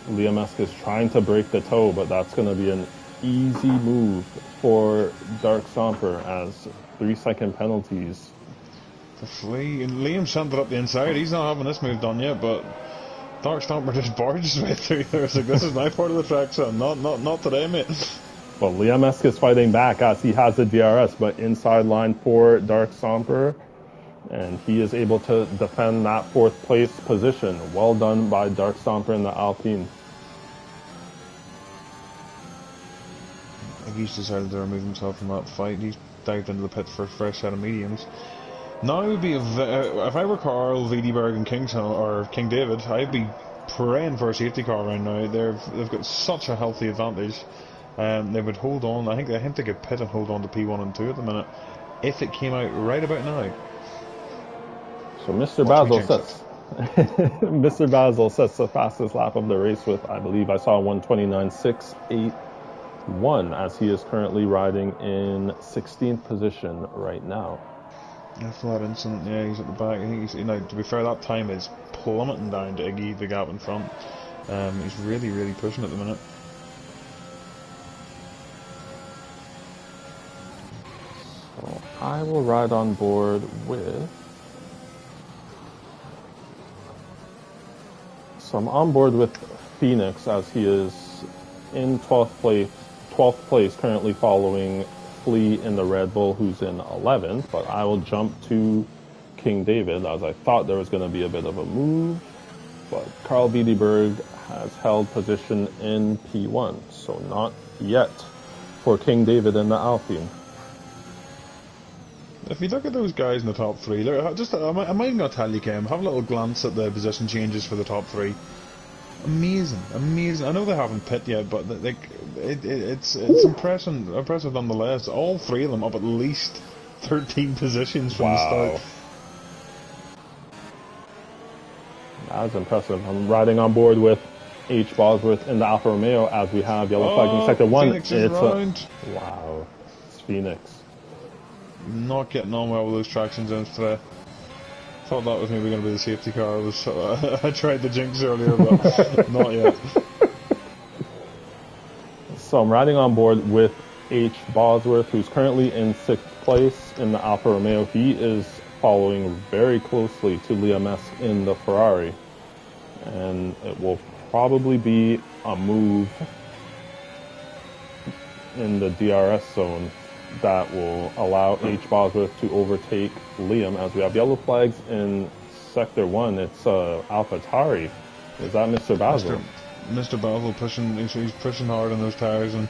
Liamesk is trying to break the toe, but that's going to be an easy move for Dark Stomper, as 3-second penalties. The Flea, and Liam sent it up the inside. He's not having this move done yet, but Dark Stomper just barges right through there. It's like, this is my part of the track, so not today, mate. Well, Liamesk is fighting back as he has the DRS, but inside line for Dark Stomper, and he is able to defend that fourth place position. Well done by Dark Stomper in the Alpine. I think he's decided to remove himself from that fight. He's dived into the pit for a fresh set of mediums. Now would be if I were Carl Wiedeberg and King David, I'd be praying for a safety car right now. They've got such a healthy advantage. They would hold on. I think they could pit and hold on to P1 and 2 at the minute if it came out right about now. So Mr. Basil sets Mr. Basil sets the fastest lap of the race with, I believe I saw 1:29.681, as he is currently riding in 16th position right now. After that incident, yeah, he's at the back. I think to be fair, that time is plummeting down to Iggy, the gap in front. He's really pushing at the minute. So I will ride on board with... So I'm on board with Phoenix, as he is in 12th place, currently following Flea in the Red Bull, who's in 11th, but I will jump to King David, as I thought there was going to be a bit of a move, but Carl Wiedeberg has held position in P1, so not yet for King David in the Alpine. If you look at those guys in the top three, I'm not even going to tell you, Kim, have a little glance at the position changes for the top three. Amazing. I know they haven't pit yet, but it's impressive nonetheless. All three of them up at least 13 positions from the start. That's impressive. I'm riding on board with H. Bosworth in the Alfa Romeo as we have yellow flags in sector 1. Phoenix is around. Wow. It's Phoenix. Not getting on well with those traction zones today. Thought that was maybe going to be the safety car. I tried the jinx earlier, but not yet. So I'm riding on board with H. Bosworth, who's currently in 6th place in the Alfa Romeo. He is following very closely to Liam Esk in the Ferrari. And it will probably be a move in the DRS zone that will allow H. Bosworth to overtake Liam as we have yellow flags in Sector 1. It's AlphaTauri. Is that Mr. Basil? Mr. Basil pushing, he's pushing hard on those tyres and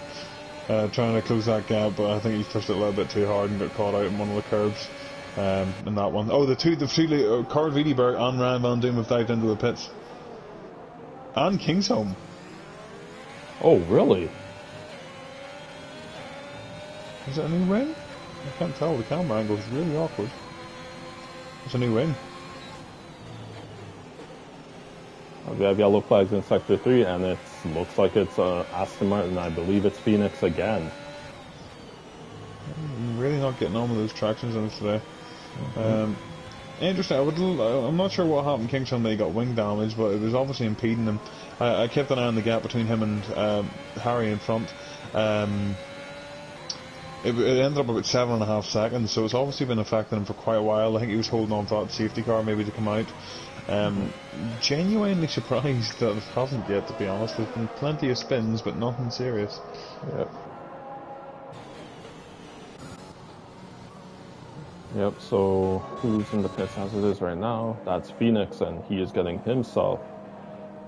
trying to close that gap, but I think he's pushed it a little bit too hard and got caught out in one of the curbs in that one. Oh, the two Carl Wiedeberg and Ryan Van Doom have dived into the pits. And Kingsholm. Oh, really? Is it a new win? I can't tell, the camera angle is really awkward. It's a new win. We have yellow flags in Sector 3, and it looks like it's Aston Martin. I believe it's Phoenix again. I'm really not getting on with those traction zones today. Interesting. I'm not sure what happened. Kingston, they got wing damage, but it was obviously impeding him. I kept an eye on the gap between him and Harry in front. It ended up about 7.5 seconds, so it's obviously been affecting him for quite a while. I think he was holding on for that safety car maybe to come out. Genuinely surprised that it hasn't yet, to be honest. There's been plenty of spins, but nothing serious. Yep, so who's in the pits as it is right now? That's Phoenix, and he is getting himself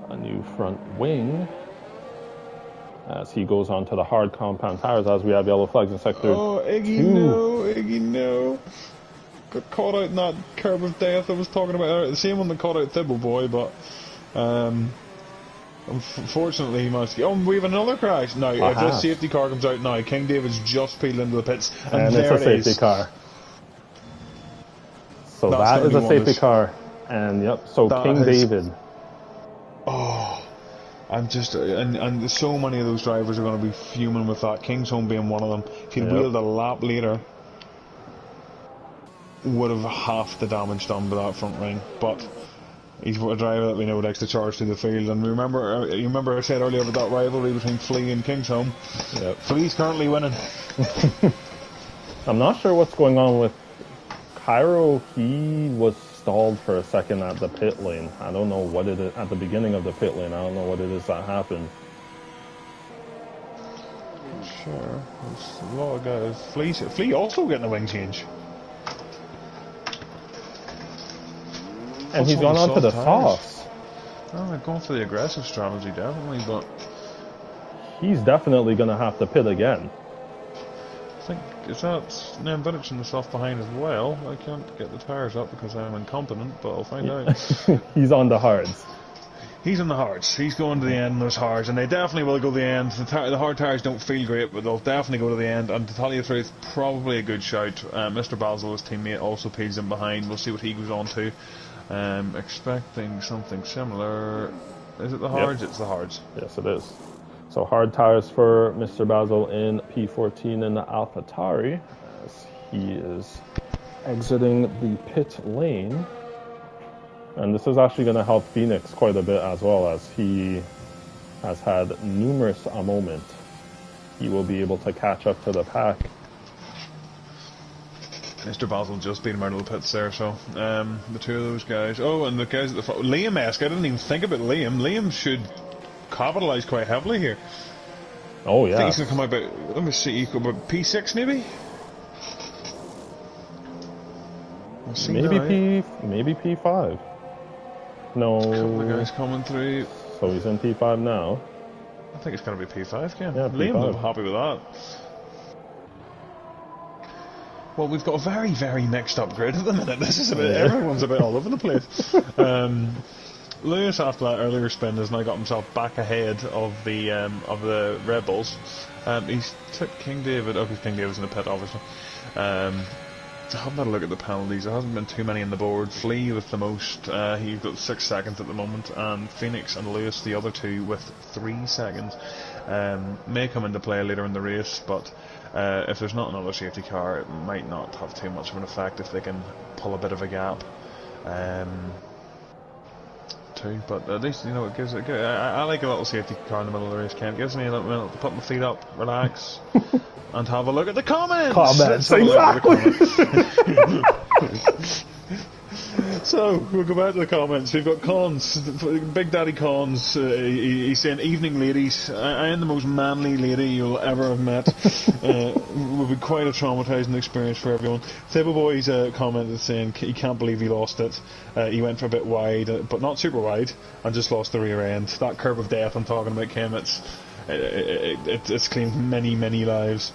a new front wing as he goes on to the hard compound tires as we have yellow flags in Sector 2. Oh, Iggy, no. Got caught out in that curb of death I was talking about. The same one that caught out Thibble Boy, but unfortunately he managed to get... Oh, we have another crash. Now, if this safety car comes out now, King David's just peeled into the pits, and there it's a safety car. So that is a safety car. And yep, so King David. Oh, I'm just... And so many of those drivers are going to be fuming with that. Kingsholm being one of them. If he'd wheeled a lap later, would have half the damage done by that front ring, but he's a driver that we know likes to charge through the field. And remember, you remember I said earlier about that rivalry between Flea and Kingsholm. Yep. Flea's currently winning. I'm not sure what's going on with Cairo. He was stalled for a second at the pit lane. I don't know what it is at the beginning of the pit lane. I don't know what it is that happened. Sure, there's a lot of guys. Flea also getting a wing change. And he's gone on to the softs. Oh, they're going for the aggressive strategy, definitely, but... He's definitely going to have to pit again. I think, is that Nembitic in the soft behind as well? I can't get the tyres up because I'm incompetent, but I'll find out. He's on the hards. He's on the hards. He's going to the end in those hards, and they definitely will go to the end. The hard tyres don't feel great, but they'll definitely go to the end. And to tell you the truth, probably a good shout. Mr. Basil, his teammate, also peels in behind. We'll see what he goes on to. Expecting something similar. Is it the hards? Yep. It's the hards. Yes, it is. So hard tires for Mr. Basil in P14 in the AlphaTauri as he is exiting the pit lane. And this is actually going to help Phoenix quite a bit as well, as he has had numerous a moment. He will be able to catch up to the pack. Mr. Basil just beat him out of the pits there, so the two of those guys. Oh, and the guys at the front. Liam Esk, I didn't even think about Liam. Liam should capitalise quite heavily here. Oh, yeah. I think he's going to come out about, let me see, about P6 maybe? Maybe P5. No. A couple of guys coming through. So he's in P5 now. I think it's going to be P5, Ken. Yeah, Liam will P5. be happy with that. Well, we've got a very, very mixed up grid at the minute. This is a bit, everyone's a bit all over the place. Lewis, after that earlier spin, has now got himself back ahead of the Red Bulls. He's took King David. Oh, because King David's in the pit, obviously. haven't had a look at the penalties. There hasn't been too many on the board. Flea with the most, he's got 6 seconds at the moment, and Phoenix and Lewis, the other two, with 3 seconds. May come into play later in the race, but if there's not another safety car, it might not have too much of an effect if they can pull a bit of a gap. But at least, you know, it gives it. I like a little safety car in the middle of the race, Ken. It gives me a little minute to put my feet up, relax, and have a look at the comments. Exactly. So we'll go back to the comments. We've got Cons, Big Daddy Cons. He's saying, "Evening, ladies. I am the most manly lady you'll ever have met. Will be quite a traumatizing experience for everyone." Table Boy's commented saying he can't believe he lost it. He went for a bit wide, but not super wide, and just lost the rear end. That curve of death I'm talking about, Kim. It's claimed many, many lives.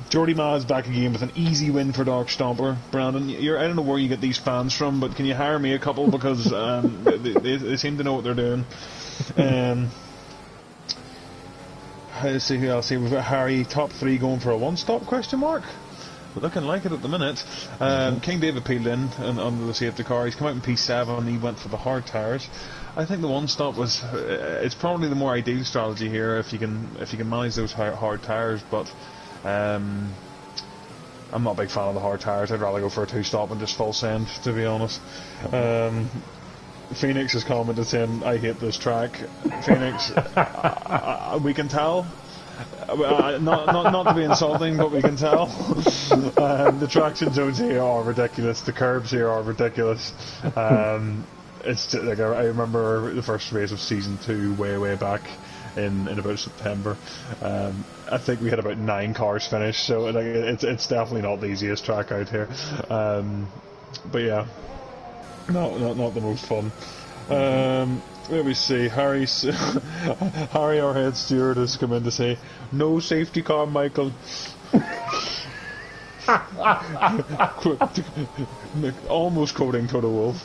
Jordy Ma's back again with an easy win for Dark Stomper. Brandon, I don't know where you get these fans from, but can you hire me a couple, because they seem to know what they're doing. Let's see who else. We've got Harry, top 3 going for a one-stop, question mark? Looking like it at the minute. King David peeled in and under the safety car. He's come out in P7 and he went for the hard tyres. I think the one stop was it's probably the more ideal strategy here if you can manage those hard tyres, but I'm not a big fan of the hard tyres. I'd rather go for a 2-stop and just full send, to be honest. Phoenix has commented saying, "I hate this track." Phoenix, we can tell. Not to be insulting, but we can tell. The traction zones here are ridiculous. The curbs here are ridiculous. It's just, like, I remember the first race of season 2 way back in about September. I think we had about 9 cars finished, so like, it's definitely not the easiest track out here. But yeah, not the most fun. Let me see. Harry, our head steward, has come in to say, "No safety car, Michael." Almost quoting Toto Wolff.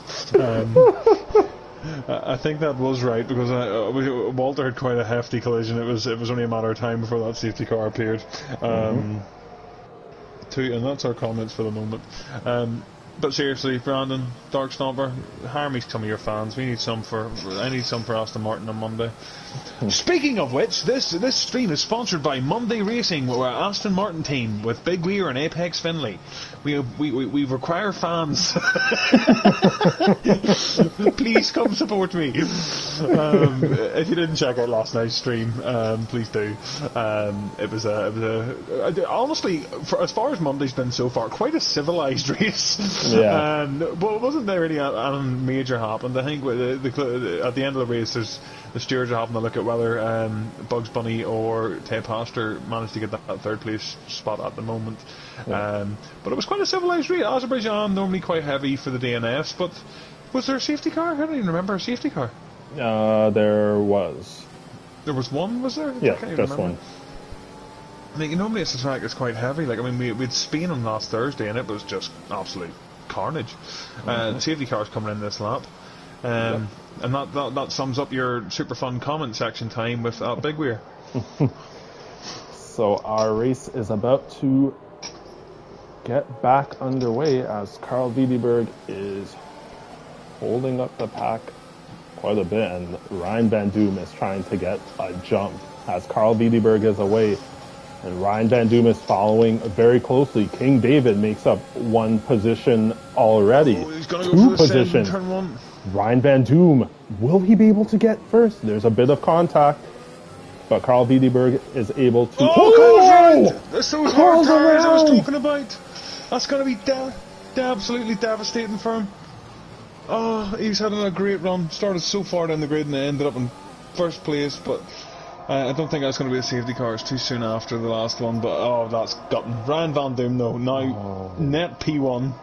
I think that was right, because Walter had quite a hefty collision. It was only a matter of time before that safety car appeared. And that's our comments for the moment. But seriously, Brandon, Dark Stomper, hire me some of your fans. I need some for Aston Martin on Monday. Speaking of which, this stream is sponsored by Monday Racing, we're an Aston Martin team with Big Weir and Apex Finley. We require fans. Please come support me. If you didn't check out last night's stream, please do. It was honestly, as far as Monday's been so far, quite a civilised race. Yeah. Well, it wasn't there really a major happened. I think at the end of the race, the stewards are having a look at whether Bugs Bunny or Ted Pastor managed to get that 3rd place spot at the moment. But it was quite a civilised race. Azerbaijan normally quite heavy for the DNFs, but was there a safety car? I don't even remember a safety car. There was. There was one, was there? Yeah, just one. I mean, normally it's a track that's quite heavy. Like, I mean, we had Spain on last Thursday, and it was just absolute carnage. The safety car's coming in this lap. And that sums up your super fun comment section time with Big Weir. So our race is about to get back underway as Carl Wiedeberg is holding up the pack quite a bit, and Ryan Van Doom is trying to get a jump as Carl Wiedeberg is away, and Ryan Van Doom is following very closely. King David makes up 1 position already. He's gonna go 2 for positions. Turn 1. Ryan Van Doom, will he be able to get first? There's a bit of contact, but Carl Wiedeberg is able to... That's those hard tires I was talking about. That's going to be absolutely devastating for him. Oh, he's had a great run. Started so far down the grid and ended up in 1st place, but I don't think that's going to be a safety car. It's too soon after the last one, but that's gutting. Ryan Van Doom, though, now net P1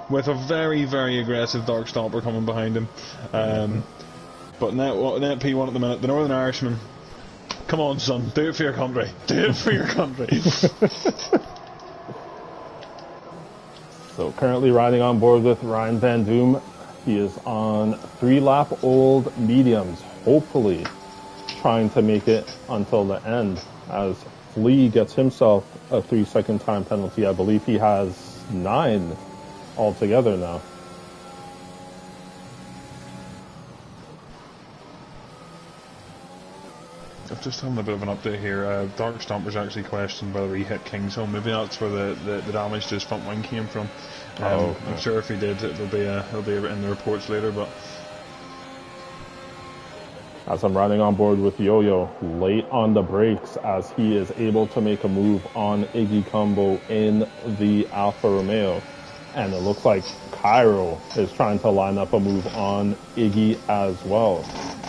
with a very, very aggressive Dark Stomper coming behind him. But net P1 at the minute. The Northern Irishman. Come on, son. Do it for your country. Do it for your country. So currently riding on board with Ryan Van Doom. He is on 3-lap-old mediums, hopefully trying to make it until the end, as Flea gets himself a 3-second time penalty. I believe he has 9 altogether now. I've just having a bit of an update here. Dark Stomper's actually questioned whether he hit King's Home. Maybe that's where the damage to his front wing came from. I'm sure if he did, it'll be in the reports later. But as I'm riding on board with Yo-Yo, late on the brakes as he is able to make a move on Iggy Combo in the Alfa Romeo. And it looks like Cairo is trying to line up a move on Iggy as well,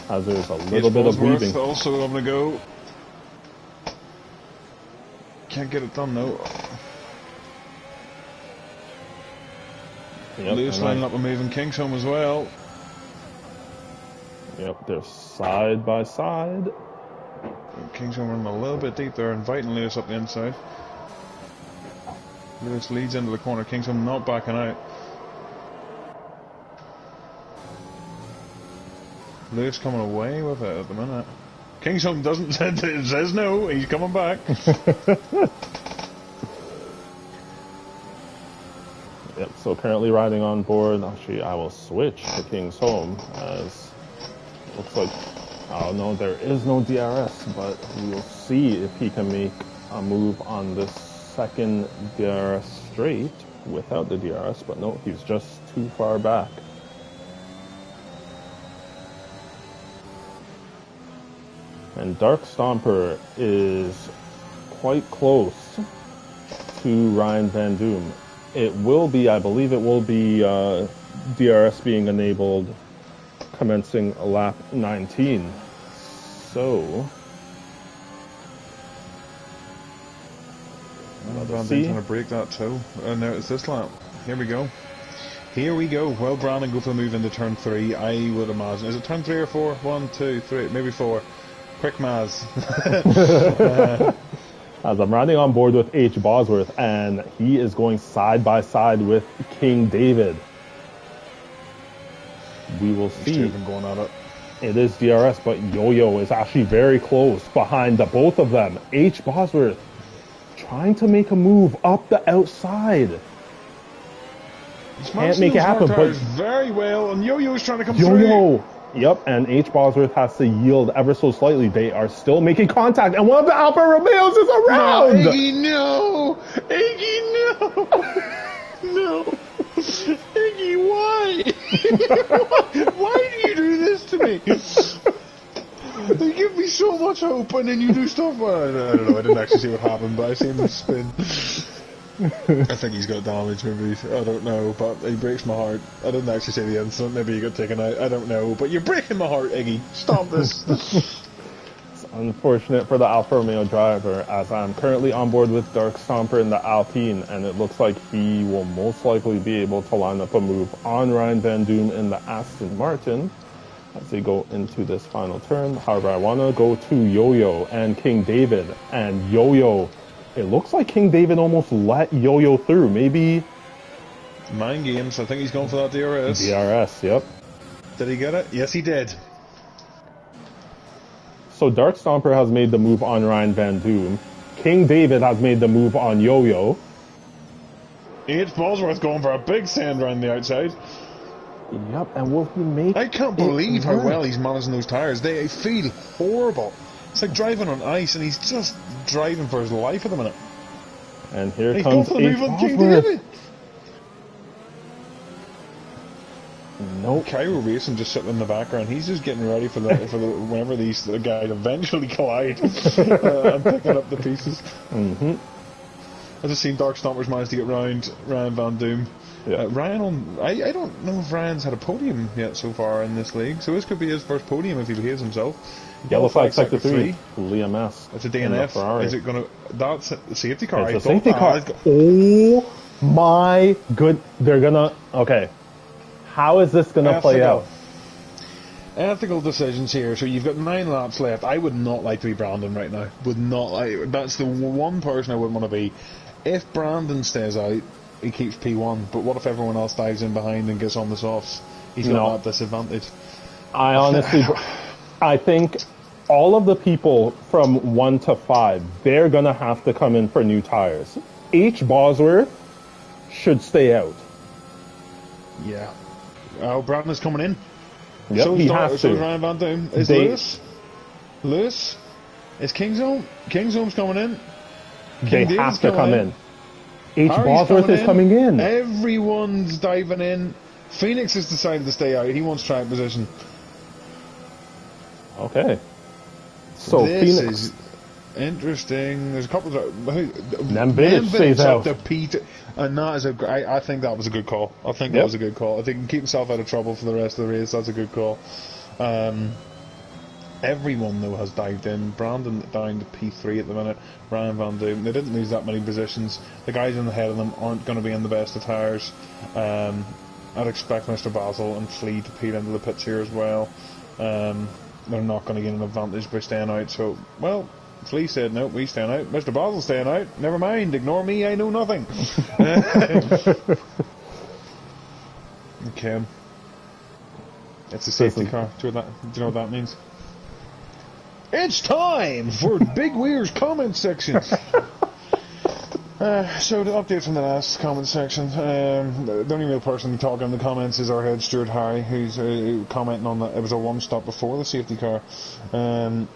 as there's a little bit of weaving. Also having a go. Can't get it done though. Yep, Lewis lining up a move in King's Home as well. Yep, they're side by side. King's Home running a little bit deep there, inviting Lewis up the inside. Lewis leads into the corner. King's Home not backing out. Lewis coming away with it at the minute. King's Home doesn't says no. He's coming back. Yep. So currently riding on board. Actually, I will switch to King's Home as it looks like. Oh no, there is no DRS, but we will see if he can make a move on this second DRS straight without the DRS. But no, he's just too far back. And Dark Stomper is quite close to Ryan Van Doom. It will be, I believe it will be DRS being enabled commencing lap 19. So, Van Doom's trying to break that toe. And now it's this lap. Here we go. Here we go. Well, Brandon go for the move into turn 3. I would imagine. Is it turn 3 or 4? 1, 2, 3, maybe 4. Quick Maz. As I'm riding on board with H. Bosworth, and he is going side by side with King David. We will see. Them going at it. It is DRS, but Yo-Yo is actually very close behind the both of them. H. Bosworth trying to make a move up the outside. Can't make it happen, but very well, and Yo-Yo's trying to come through. Yo-Yo. Yep, and H. Bosworth has to yield ever so slightly. They are still making contact, and one of the Alfa Romeos is around! No, Iggy, no! Iggy, no! No! Iggy, why? Why do you do this to me? You give me so much hope, and then you do stuff. Well, I don't know, I didn't actually see what happened, but I seen him spin. I think he's got damage, maybe. I don't know, but he breaks my heart. I didn't actually see the incident. Maybe he got taken out. I don't know, but you're breaking my heart, Iggy. Stop this. It's unfortunate for the Alfa Romeo driver, as I'm currently on board with Dark Stomper in the Alpine, and it looks like he will most likely be able to line up a move on Ryan Van Doom in the Aston Martin as they go into this final turn. However, I want to go to Yo-Yo and King David, and Yo-Yo. It looks like King David almost let Yo-Yo through. Maybe mind games. I think he's going for that DRS. DRS, yep. Did he get it? Yes, he did. So Dark Stomper has made the move on Ryan Van Doom. King David has made the move on Yo-Yo. H. Bosworth going for a big send around the outside. Yep, and will he make I can't believe how well he's managing those tyres. They feel horrible. It's like driving on ice, and he's just driving for his life at the minute. And here comes H. Bosworth. Nope. Cairo Racing just sitting in the background. He's just getting ready for the whenever these guys eventually collide and picking up the pieces. Mm-hmm. I just seen Dark Stompers manage to get round Ryan Van Doom. Yeah. I don't know if Ryan's had a podium yet so far in this league, so this could be his first podium if he behaves himself. Yellow flag sector 3. Liam S. It's a DNF. Is it gonna? That's a safety car. It's a safety car. Oh my good! They're gonna. Okay. How is this gonna play out? Ethical decisions here. So you've got 9 laps left. I would not like to be Brandon right now. Would not like. That's the one person I wouldn't want to be. If Brandon stays out, he keeps P1. But what if everyone else dives in behind and gets on the softs? He's got that disadvantage. I honestly, I think all of the people from 1 to 5, they're gonna have to come in for new tires. H. Bosworth should stay out. Yeah. Oh, Bratton is coming in. Yep, So he has to. So is Ryan Van Doom. Is Lewis? Lewis? Is King's Home's coming in. They have to come in. H. Harry's Bosworth is coming in. Everyone's diving in. Phoenix has decided to stay out. He wants track position. Okay. So this Phoenix is interesting. There's a couple of Nemvedic stays out. And that is I think that was a good call. I think that was a good call. I think he can keep himself out of trouble for the rest of the race. That's a good call. Everyone though has dived in. Brandon down to P3 at the minute. Ryan Van Doom. They didn't lose that many positions. The guys in the head of them aren't going to be in the best of tyres. I'd expect Mr. Basil and Flea to peel into the pits here as well. They're not going to get an advantage by staying out. So, well, Flea said no, we staying out. Mr. Basil's staying out. Never mind. Ignore me. I know nothing. Okay. It's a safety car. Do you know what that means? It's time for Big Weir's comment section. So the update from the last comment section. The only real person talking in the comments is our head steward Harry, who's commenting on that it was a one stop before the safety car. As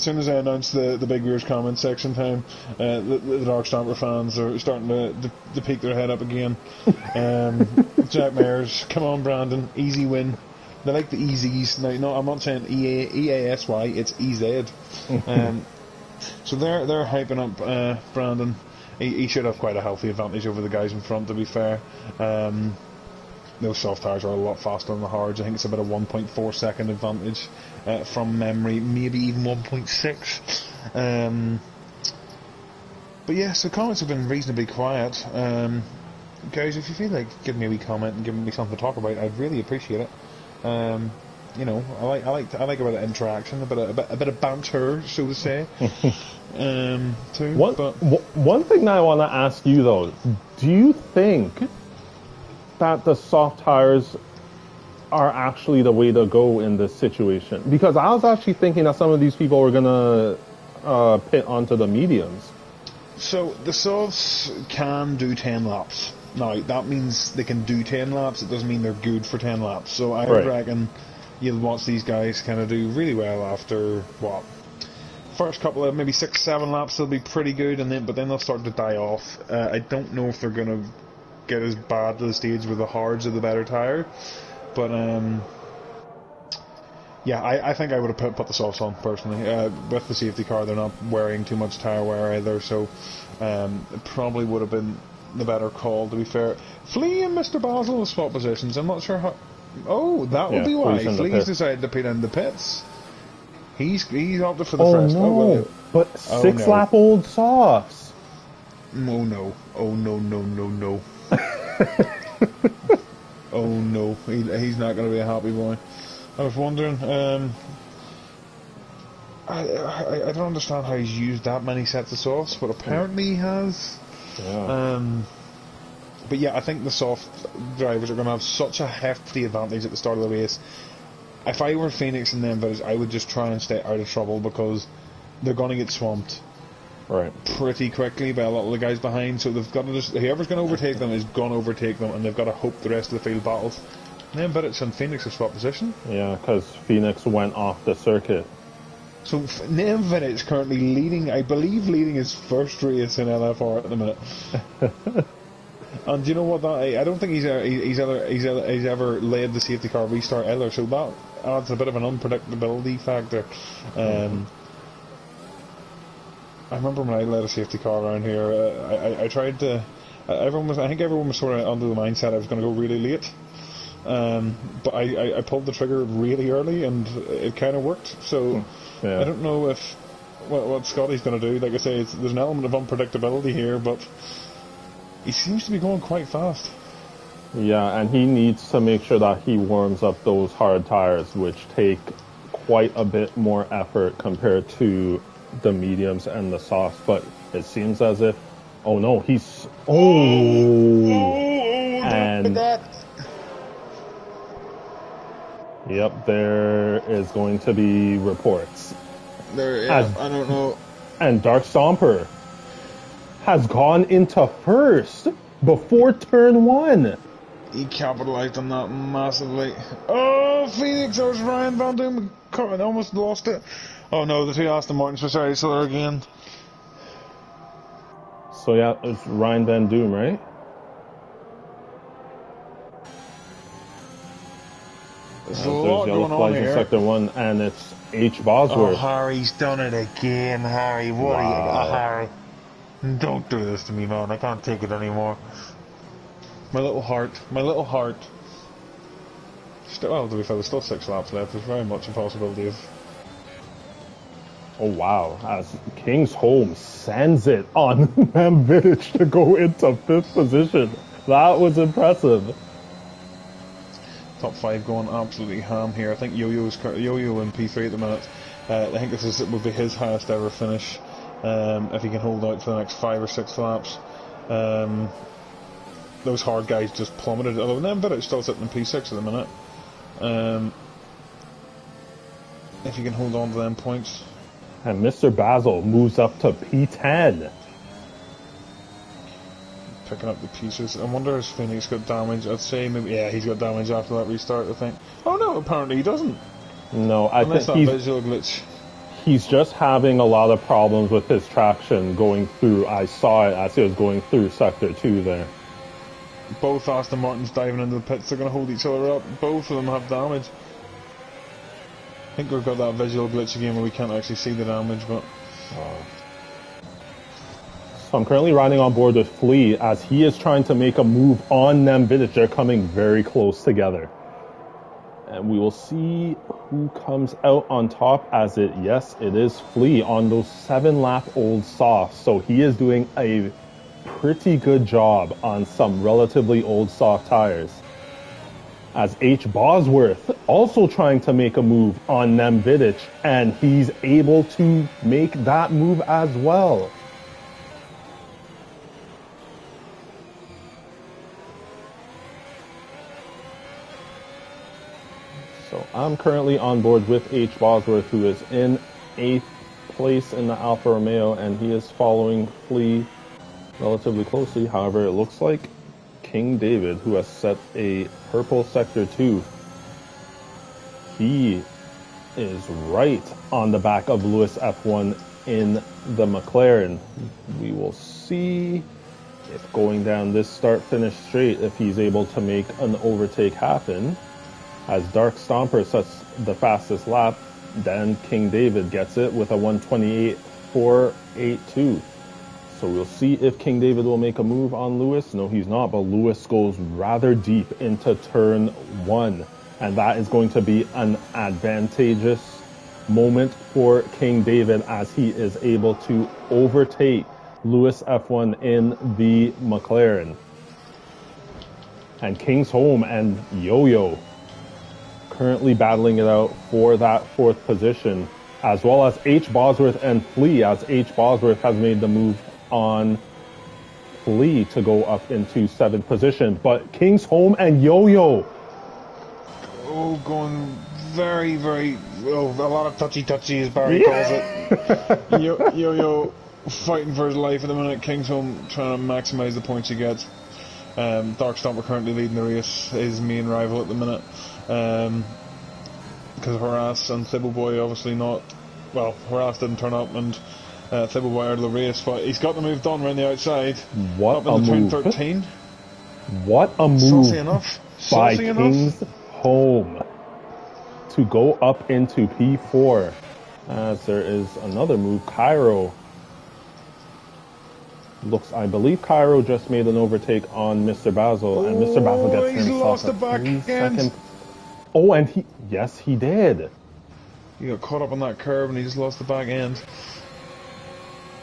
soon as I announced the Big Weir's comment section time, the Dark Stamper fans are starting to peek their head up again. Jack Mayers, come on Brandon, easy win. They like the easies. Now, no, I'm not saying EASY, it's EZ. So they're hyping up Brandon. He should have quite a healthy advantage over the guys in front, to be fair. Those soft tyres are a lot faster than the hards. I think it's about a 1.4 second advantage from memory, maybe even 1.6. But yeah, so comments have been reasonably quiet. Guys, if you feel like giving me a wee comment and giving me something to talk about, I'd really appreciate it. You know, I like a bit of interaction, a bit of banter, so to say. Too. One thing that I want to ask you though, do you think that the soft tires are actually the way to go in this situation? Because I was actually thinking that some of these people were gonna pit onto the mediums. So the softs can do 10 laps. Now, that means they can do 10 laps, it doesn't mean they're good for 10 laps. So I reckon you'll watch these guys kind of do really well after, first couple of maybe 6-7 laps they'll be pretty good, but then they'll start to die off. I don't know if they're going to get as bad to the stage with the hards of the better tyre, but yeah, I think I would have put the softs on, personally. With the safety car, they're not wearing too much tyre wear either, so it probably would have been the better call, to be fair. Flea and Mr. Basil will swap positions. I'm not sure how... Oh, that would be why. Flea's decided to pit in the pits. He's opted for the fresh... No. Oh, no. But 6-lap-old softs. Oh, no. Oh, no, no, no, no. Oh, no. He's not going to be a happy boy. I was wondering... I don't understand how he's used that many sets of softs, but apparently he has... Yeah. But yeah, I think the soft drivers are going to have such a hefty advantage at the start of the race. If I were Phoenix and them, I would just try and stay out of trouble, because they're going to get swamped pretty quickly by a lot of the guys behind. So they've got to just, whoever's going to overtake them is going to overtake them, and they've got to hope the rest of the field battles. Nemvedic and Phoenix have swapped position. Yeah, because Phoenix went off the circuit. So Nemvedic is currently leading, I believe, his first race in LFR at the minute. And do you know what? I don't think he's ever led the safety car restart either. So that adds a bit of an unpredictability factor. I remember when I led a safety car around here, I tried to. I think everyone was sort of under the mindset I was going to go really late. But I pulled the trigger really early, and it kind of worked. So. Yeah. I don't know if what Scotty's going to do. Like I say, there's an element of unpredictability here, but he seems to be going quite fast. Yeah, and he needs to make sure that he warms up those hard tires, which take quite a bit more effort compared to the mediums and the softs. But it seems as if, oh no, he's and yep, there is going to be reports. I don't know. And Dark Stomper. has gone into first before turn 1. He capitalised on that massively. Oh, Phoenix, there's Ryan Van Doom. Almost lost it. Oh no, the two Aston Martins were sorry, so there again. So yeah, it's Ryan Van Doom, right? There's a lot yellow going on flags in here. sector 1, and it's H. Bosworth. Oh, Harry's done it again, Harry. What are you, Harry? Don't do this to me, man. I can't take it anymore. My little heart. My little heart. Well, to be fair, there's still 6 laps left. There's very much a possibility of... Oh wow, as King's Home sends it on Vidic to go into 5th position. That was impressive. Top 5 going absolutely ham here. I think Yo-Yo in P3 at the minute. I think this would be his highest ever finish. If he can hold out for the next 5 or 6 laps. Those hard guys just plummeted. Although Vidic still sitting in P6 at the minute. If you can hold on to them points. And Mr. Basil moves up to P10. Picking up the pieces. I wonder if Phoenix got damage. I'd say maybe, yeah, he's got damage after that restart, I think. Oh no, apparently he doesn't. No, I Unless think that visual glitch. He's just having a lot of problems with his traction going through. I saw it as he was going through sector 2 there. Both Aston Martins diving into the pits, they're going to hold each other up. Both of them have damage. I think we've got that visual glitch again where we can't actually see the damage, but... So I'm currently riding on board with Flea as he is trying to make a move on Vidic. They're coming very close together. And we will see who comes out on top as it is Flea on those 7-lap-old softs. So he is doing a pretty good job on some relatively old soft tires. As H. Bosworth also trying to make a move on Vidic, and he's able to make that move as well. So I'm currently on board with H. Bosworth, who is in 8th place in the Alfa Romeo, and he is following Flea relatively closely. However, it looks like King David, who has set a purple sector 2, he is right on the back of Lewis F1 in the McLaren. We will see if going down this start-finish straight, if he's able to make an overtake happen. As Dark Stomper sets the fastest lap, then King David gets it with a 1:28.482. So we'll see if King David will make a move on Lewis. No, he's not, but Lewis goes rather deep into turn 1. And that is going to be an advantageous moment for King David as he is able to overtake Lewis F1 in the McLaren. And King's Home and Yo-Yo currently battling it out for that 4th position, as well as H. Bosworth and Flea, as H. Bosworth has made the move on Flea to go up into 7th position. But King's Home and Yo-Yo, going very, very... Oh, a lot of touchy-touchy, as Barry calls it. Yo-Yo fighting for his life at the minute. King's Home trying to maximise the points he gets. Dark Stomper currently leading the race, his main rival at the minute. Because Horace and Thibbleboy obviously not... Well, Horace didn't turn up and Thibbleboy out of the race, but he's got the move done around the outside. What up a into move. turn 13. What a move Saucy enough. by Saucy King's Home to go up into P4. As there is another move, Cairo. I believe Cairo just made an overtake on Mr. Basil, and Mr. Basil gets he's himself lost a the back 3-second. end. Oh, and he did. He got caught up on that curve and he just lost the back end.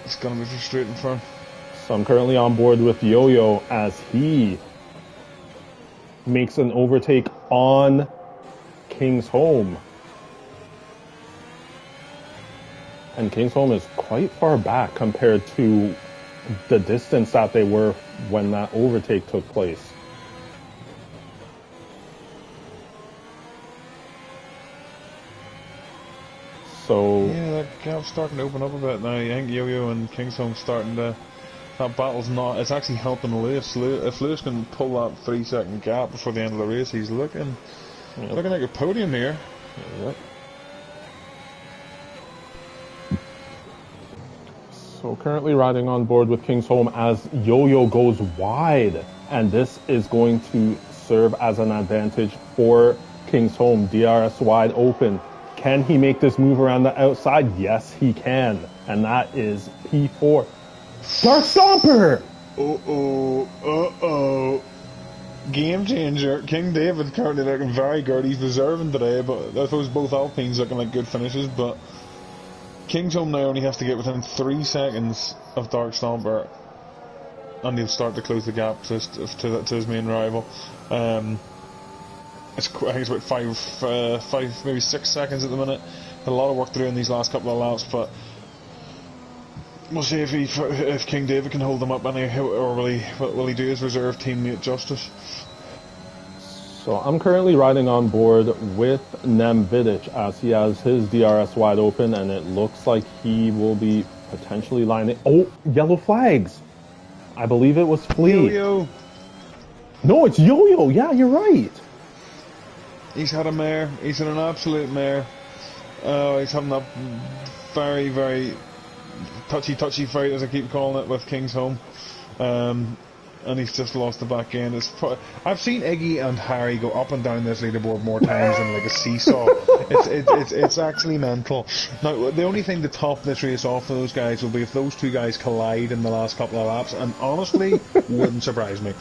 It's gonna be frustrating for him. So I'm currently on board with Yo-Yo as he makes an overtake on King's Home. And King's Home is quite far back compared to the distance that they were when that overtake took place. So yeah, that gap's starting to open up a bit now. I think Yo-Yo and King's Home starting to that battle's not. It's actually helping Lewis. If Lewis can pull that 3-second gap before the end of the race, he's looking like a podium here. Yep. So currently riding on board with Kingsholm as Yo-Yo goes wide, and this is going to serve as an advantage for Kingsholm. DRS wide open. Can he make this move around the outside? Yes, he can. And that is P4. Dark Stomper! Game changer. King David currently looking very good. He's deserving today, but I suppose both Alpines looking like good finishes, but Kingsholm now only has to get within 3 seconds of Dark Stomper and he'll start to close the gap to his main rival. I think it's about 5, maybe 6 seconds at the minute. Had a lot of work to do in these last couple of laps, but we'll see if King David can hold them up, or will he do his reserve teammate justice? So I'm currently riding on board with Nemvidic as he has his DRS wide open, and it looks like he will be potentially lining. Oh, yellow flags! I believe it was Flea. Yo-Yo. No, it's Yo-Yo. Yeah, you're right. He's had a mare. He's had an absolute mare. He's having that very, very touchy fight, as I keep calling it, with Kingsholm. And he's just lost the back end. I've seen Iggy and Harry go up and down this leaderboard more times than like a seesaw. It's actually mental. Now, the only thing to top this race off for those guys will be if those two guys collide in the last couple of laps, and honestly, wouldn't surprise me.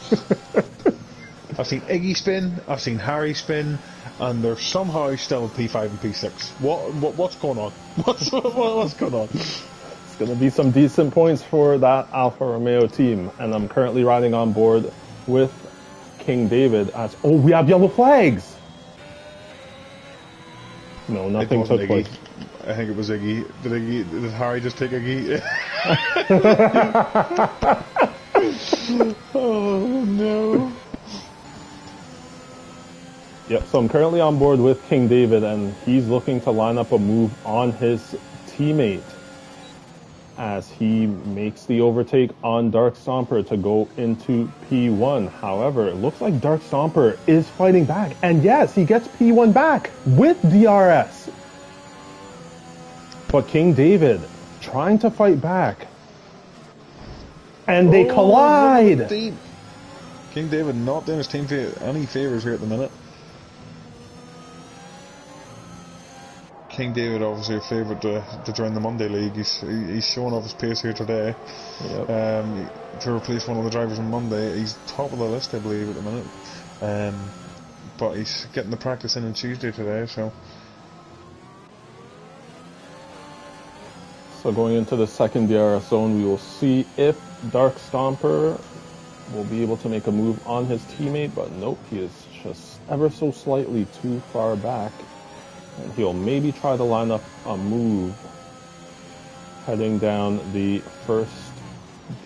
I've seen Iggy spin, I've seen Harry spin, and they're somehow still P5 and P6. What's going on? What's going on? It's going to be some decent points for that Alfa Romeo team, and I'm currently riding on board with King David as... Oh, we have yellow flags! No, nothing took place. I think it was Iggy. Did Harry just take Iggy? Oh, no. Yep, so I'm currently on board with King David, and he's looking to line up a move on his teammate as he makes the overtake on Dark Stomper to go into P1. However, it looks like Dark Stomper is fighting back, and yes, he gets P1 back with DRS. But King David trying to fight back, and they collide. King David not doing his team any favours here at the minute. King David obviously a favourite to join the Monday League. He's showing off his pace here today. Yep. To replace one of the drivers on Monday. He's top of the list, I believe, at the minute. But he's getting the practice in on Tuesday today, so. So going into the second DRS zone, we will see if Dark Stomper will be able to make a move on his teammate, but nope, he is just ever so slightly too far back. And he'll maybe try to line up a move heading down the first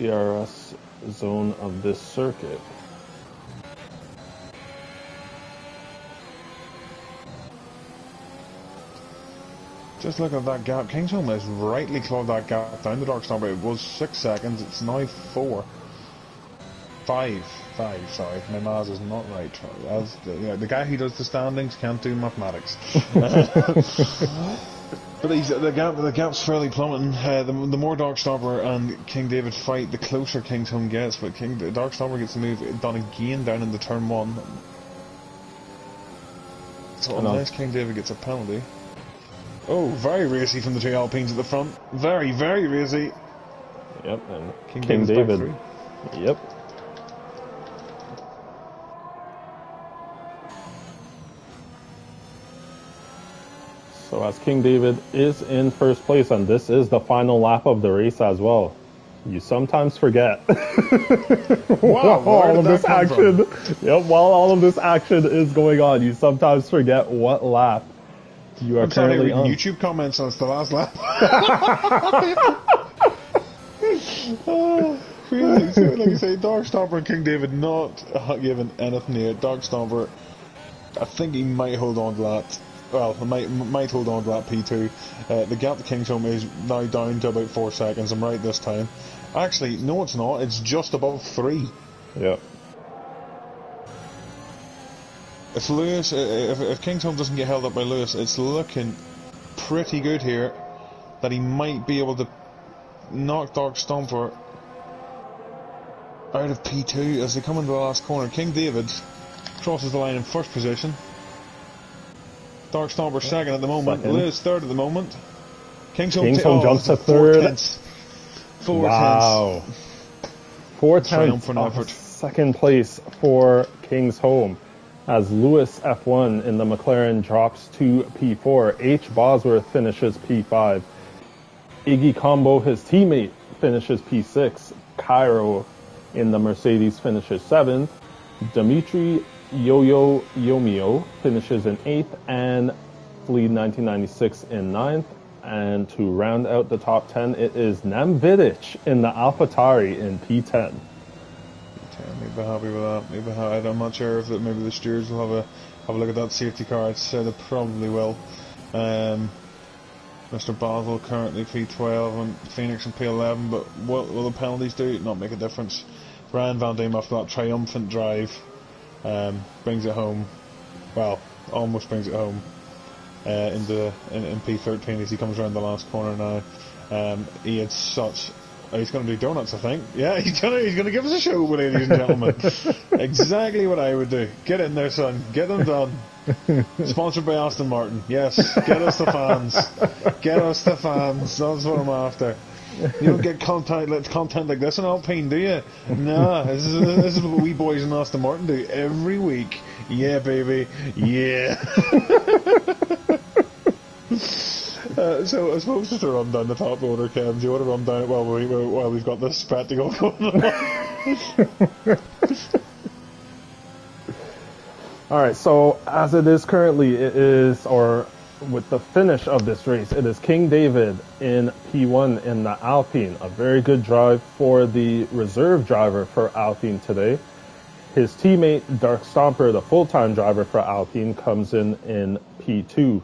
DRS zone of this circuit. Just look at that gap. Kingsholm has rightly clawed that gap down the Dark Stomper. It was 6 seconds, it's now 4. 5, sorry, my maths is not right. The guy who does the standings can't do mathematics. But the gap's fairly plummeting. The more Dark Stomper and King David fight, the closer Kingsholm gets. But Dark Stomper gets the move done again down into turn 1. So unless King David gets a penalty. Oh, very racy from the two Alpines at the front. Very, very racy. Yep, and King David. Yep. So as King David is in first place, and this is the final lap of the race as well. You sometimes forget. Wow, while all of this action is going on, you sometimes forget what lap you are currently on. YouTube comments on the last lap. Really, so like I say, Dark Stomper and King David not given anything here. Dark Stomper, I think he might hold on to that. well, I might hold on to that P2. The gap to Kingsholm is now down to about 4 seconds. I'm right this time. Actually, no, it's not. It's just above 3. Yep. If Lewis, if Kingsholm doesn't get held up by Lewis, it's looking pretty good here that he might be able to knock Dark Stomper out of P2 as they come into the last corner. King David crosses the line in first position. Dark Stomper second at the moment. Lewis third at the moment. Kingsholm jumps to third. 4 wow. tenths. 4 tenths Triumphant of effort. second place for Kingsholm as Lewis F1 in the McLaren drops to P4. H. Bosworth finishes P5. Iggy Combo, his teammate, finishes P6. Cairo in the Mercedes finishes 7th. Dimitri Yo-Yo Yomio finishes in 8th, and Fleet 1996 in 9th. And to round out the top 10, it is Nem Vidic in the AlphaTauri in P10. Maybe happy with that. Maybe I'm not sure if maybe the stewards will have a look at that safety car. I'd say they probably will. Mr. Basel currently P12 and Phoenix in P11, but what will the penalties do? Not make a difference. Ryan Van Dam after that triumphant drive brings it home. Well, almost brings it home in P13 as he comes around the last corner now. He had such. He's going to do donuts, I think. Yeah, he's going to give us a show, ladies and gentlemen. Exactly what I would do. Get in there, son. Get them done. Sponsored by Aston Martin. Yes, get us the fans. Get us the fans. That's what I'm after. You don't get content like this in Alpine, do you? Nah, this is what we boys in Aston Martin do every week. Yeah, baby. Yeah. So I suppose just to run down the top order, Ken, do you want to run down it while we've got this spectacle going on? Alright, so as it is currently, with the finish of this race, it is King David in P1 in the Alpine. A very good drive for the reserve driver for Alpine today. His teammate, Dark Stomper, the full-time driver for Alpine, comes in P2.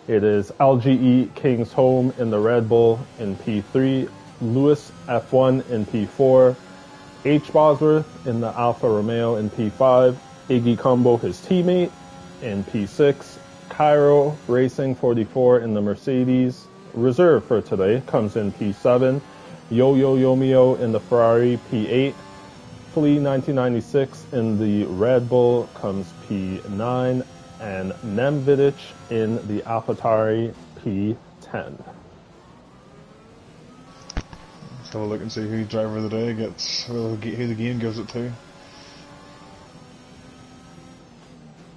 It is LGE Kingsholm in the Red Bull in P3, Lewis F1 in P4, H. Bosworth in the Alfa Romeo in P5, Iggy Combo, his teammate, in P6, Cairo Racing 44 in the Mercedes reserve for today comes in P7, Yo-Yo Yomio in the Ferrari P8, Flea 1996 in the Red Bull comes P9, and Nem Vidic in the AlphaTauri P10. Let's have a look and see who driver of the day gets, who the game gives it to.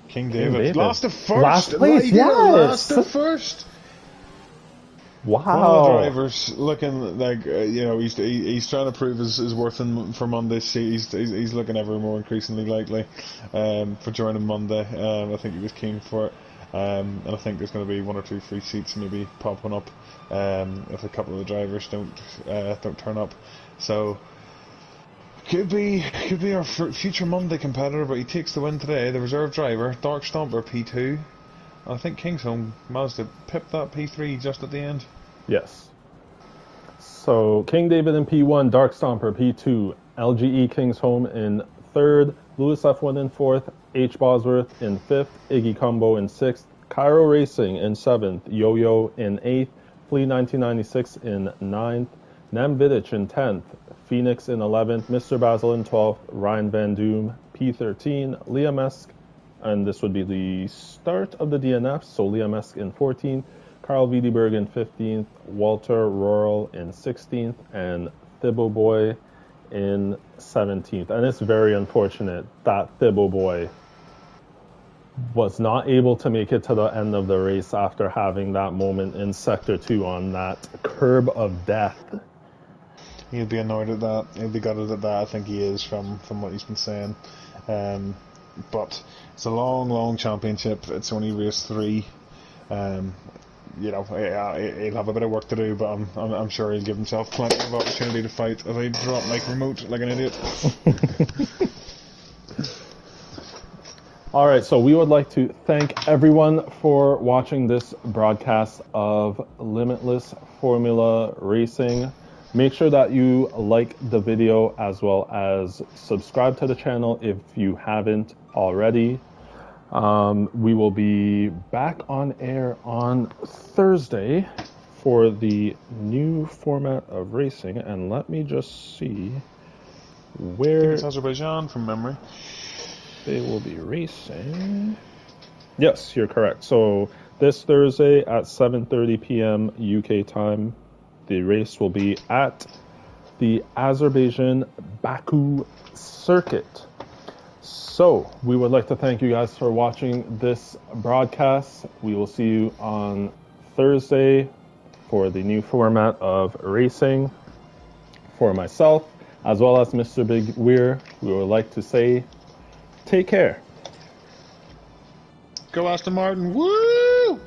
King David. Last to first! Last place, yes! Last to first! Wow. One of the drivers looking like, he's trying to prove his worth for Monday. He's looking ever more increasingly likely for joining Monday. I think he was keen for it. And I think there's going to be 1 or 2 free seats maybe popping up if a couple of the drivers don't turn up. So could be our future Monday competitor, but he takes the win today. The reserve driver, Dark Stomper, P2. I think Kingsholm managed to pip that P3 just at the end. Yes. So King David in P1, Dark Stomper P2, LGE Kingsholm in 3rd, Lewis F1 in 4th, H. Bosworth in 5th, Iggy Combo in 6th, Cairo Racing in 7th, Yo-Yo in 8th, Flea 1996 in 9th, Nem Vidic in 10th, Phoenix in 11th, Mr. Basil in 12th, Ryan Van Doom P13, Liam Esk, and this would be the start of the DNF, so Liam Esk in 14th, Carl Wiedeberg in 15th, Walter Roral in 16th, and Thibbo Boy in 17th. And it's very unfortunate that Thibbo Boy was not able to make it to the end of the race after having that moment in Sector 2 on that curb of death. He'll be annoyed at that. He'll be gutted at that. I think he is from what he's been saying. But it's a long championship. It's only race 3. He'll have a bit of work to do, but I'm sure he'll give himself plenty of opportunity to fight as I drop my remote like an idiot. All right, so we would like to thank everyone for watching this broadcast of Limitless Formula Racing. Make sure that you like the video as well as subscribe to the channel if you haven't already. We will be back on air on Thursday for the new format of racing, and let me just see where It's Azerbaijan from memory. they will be racing. Yes, you're correct. So this Thursday at 7:30 p.m. UK time, the race will be at the Azerbaijan Baku circuit. So we would like to thank you guys for watching this broadcast. We will see you on Thursday for the new format of racing. For myself, as well as Mr. Big Weir, we would like to say, take care. Go Aston Martin, woo!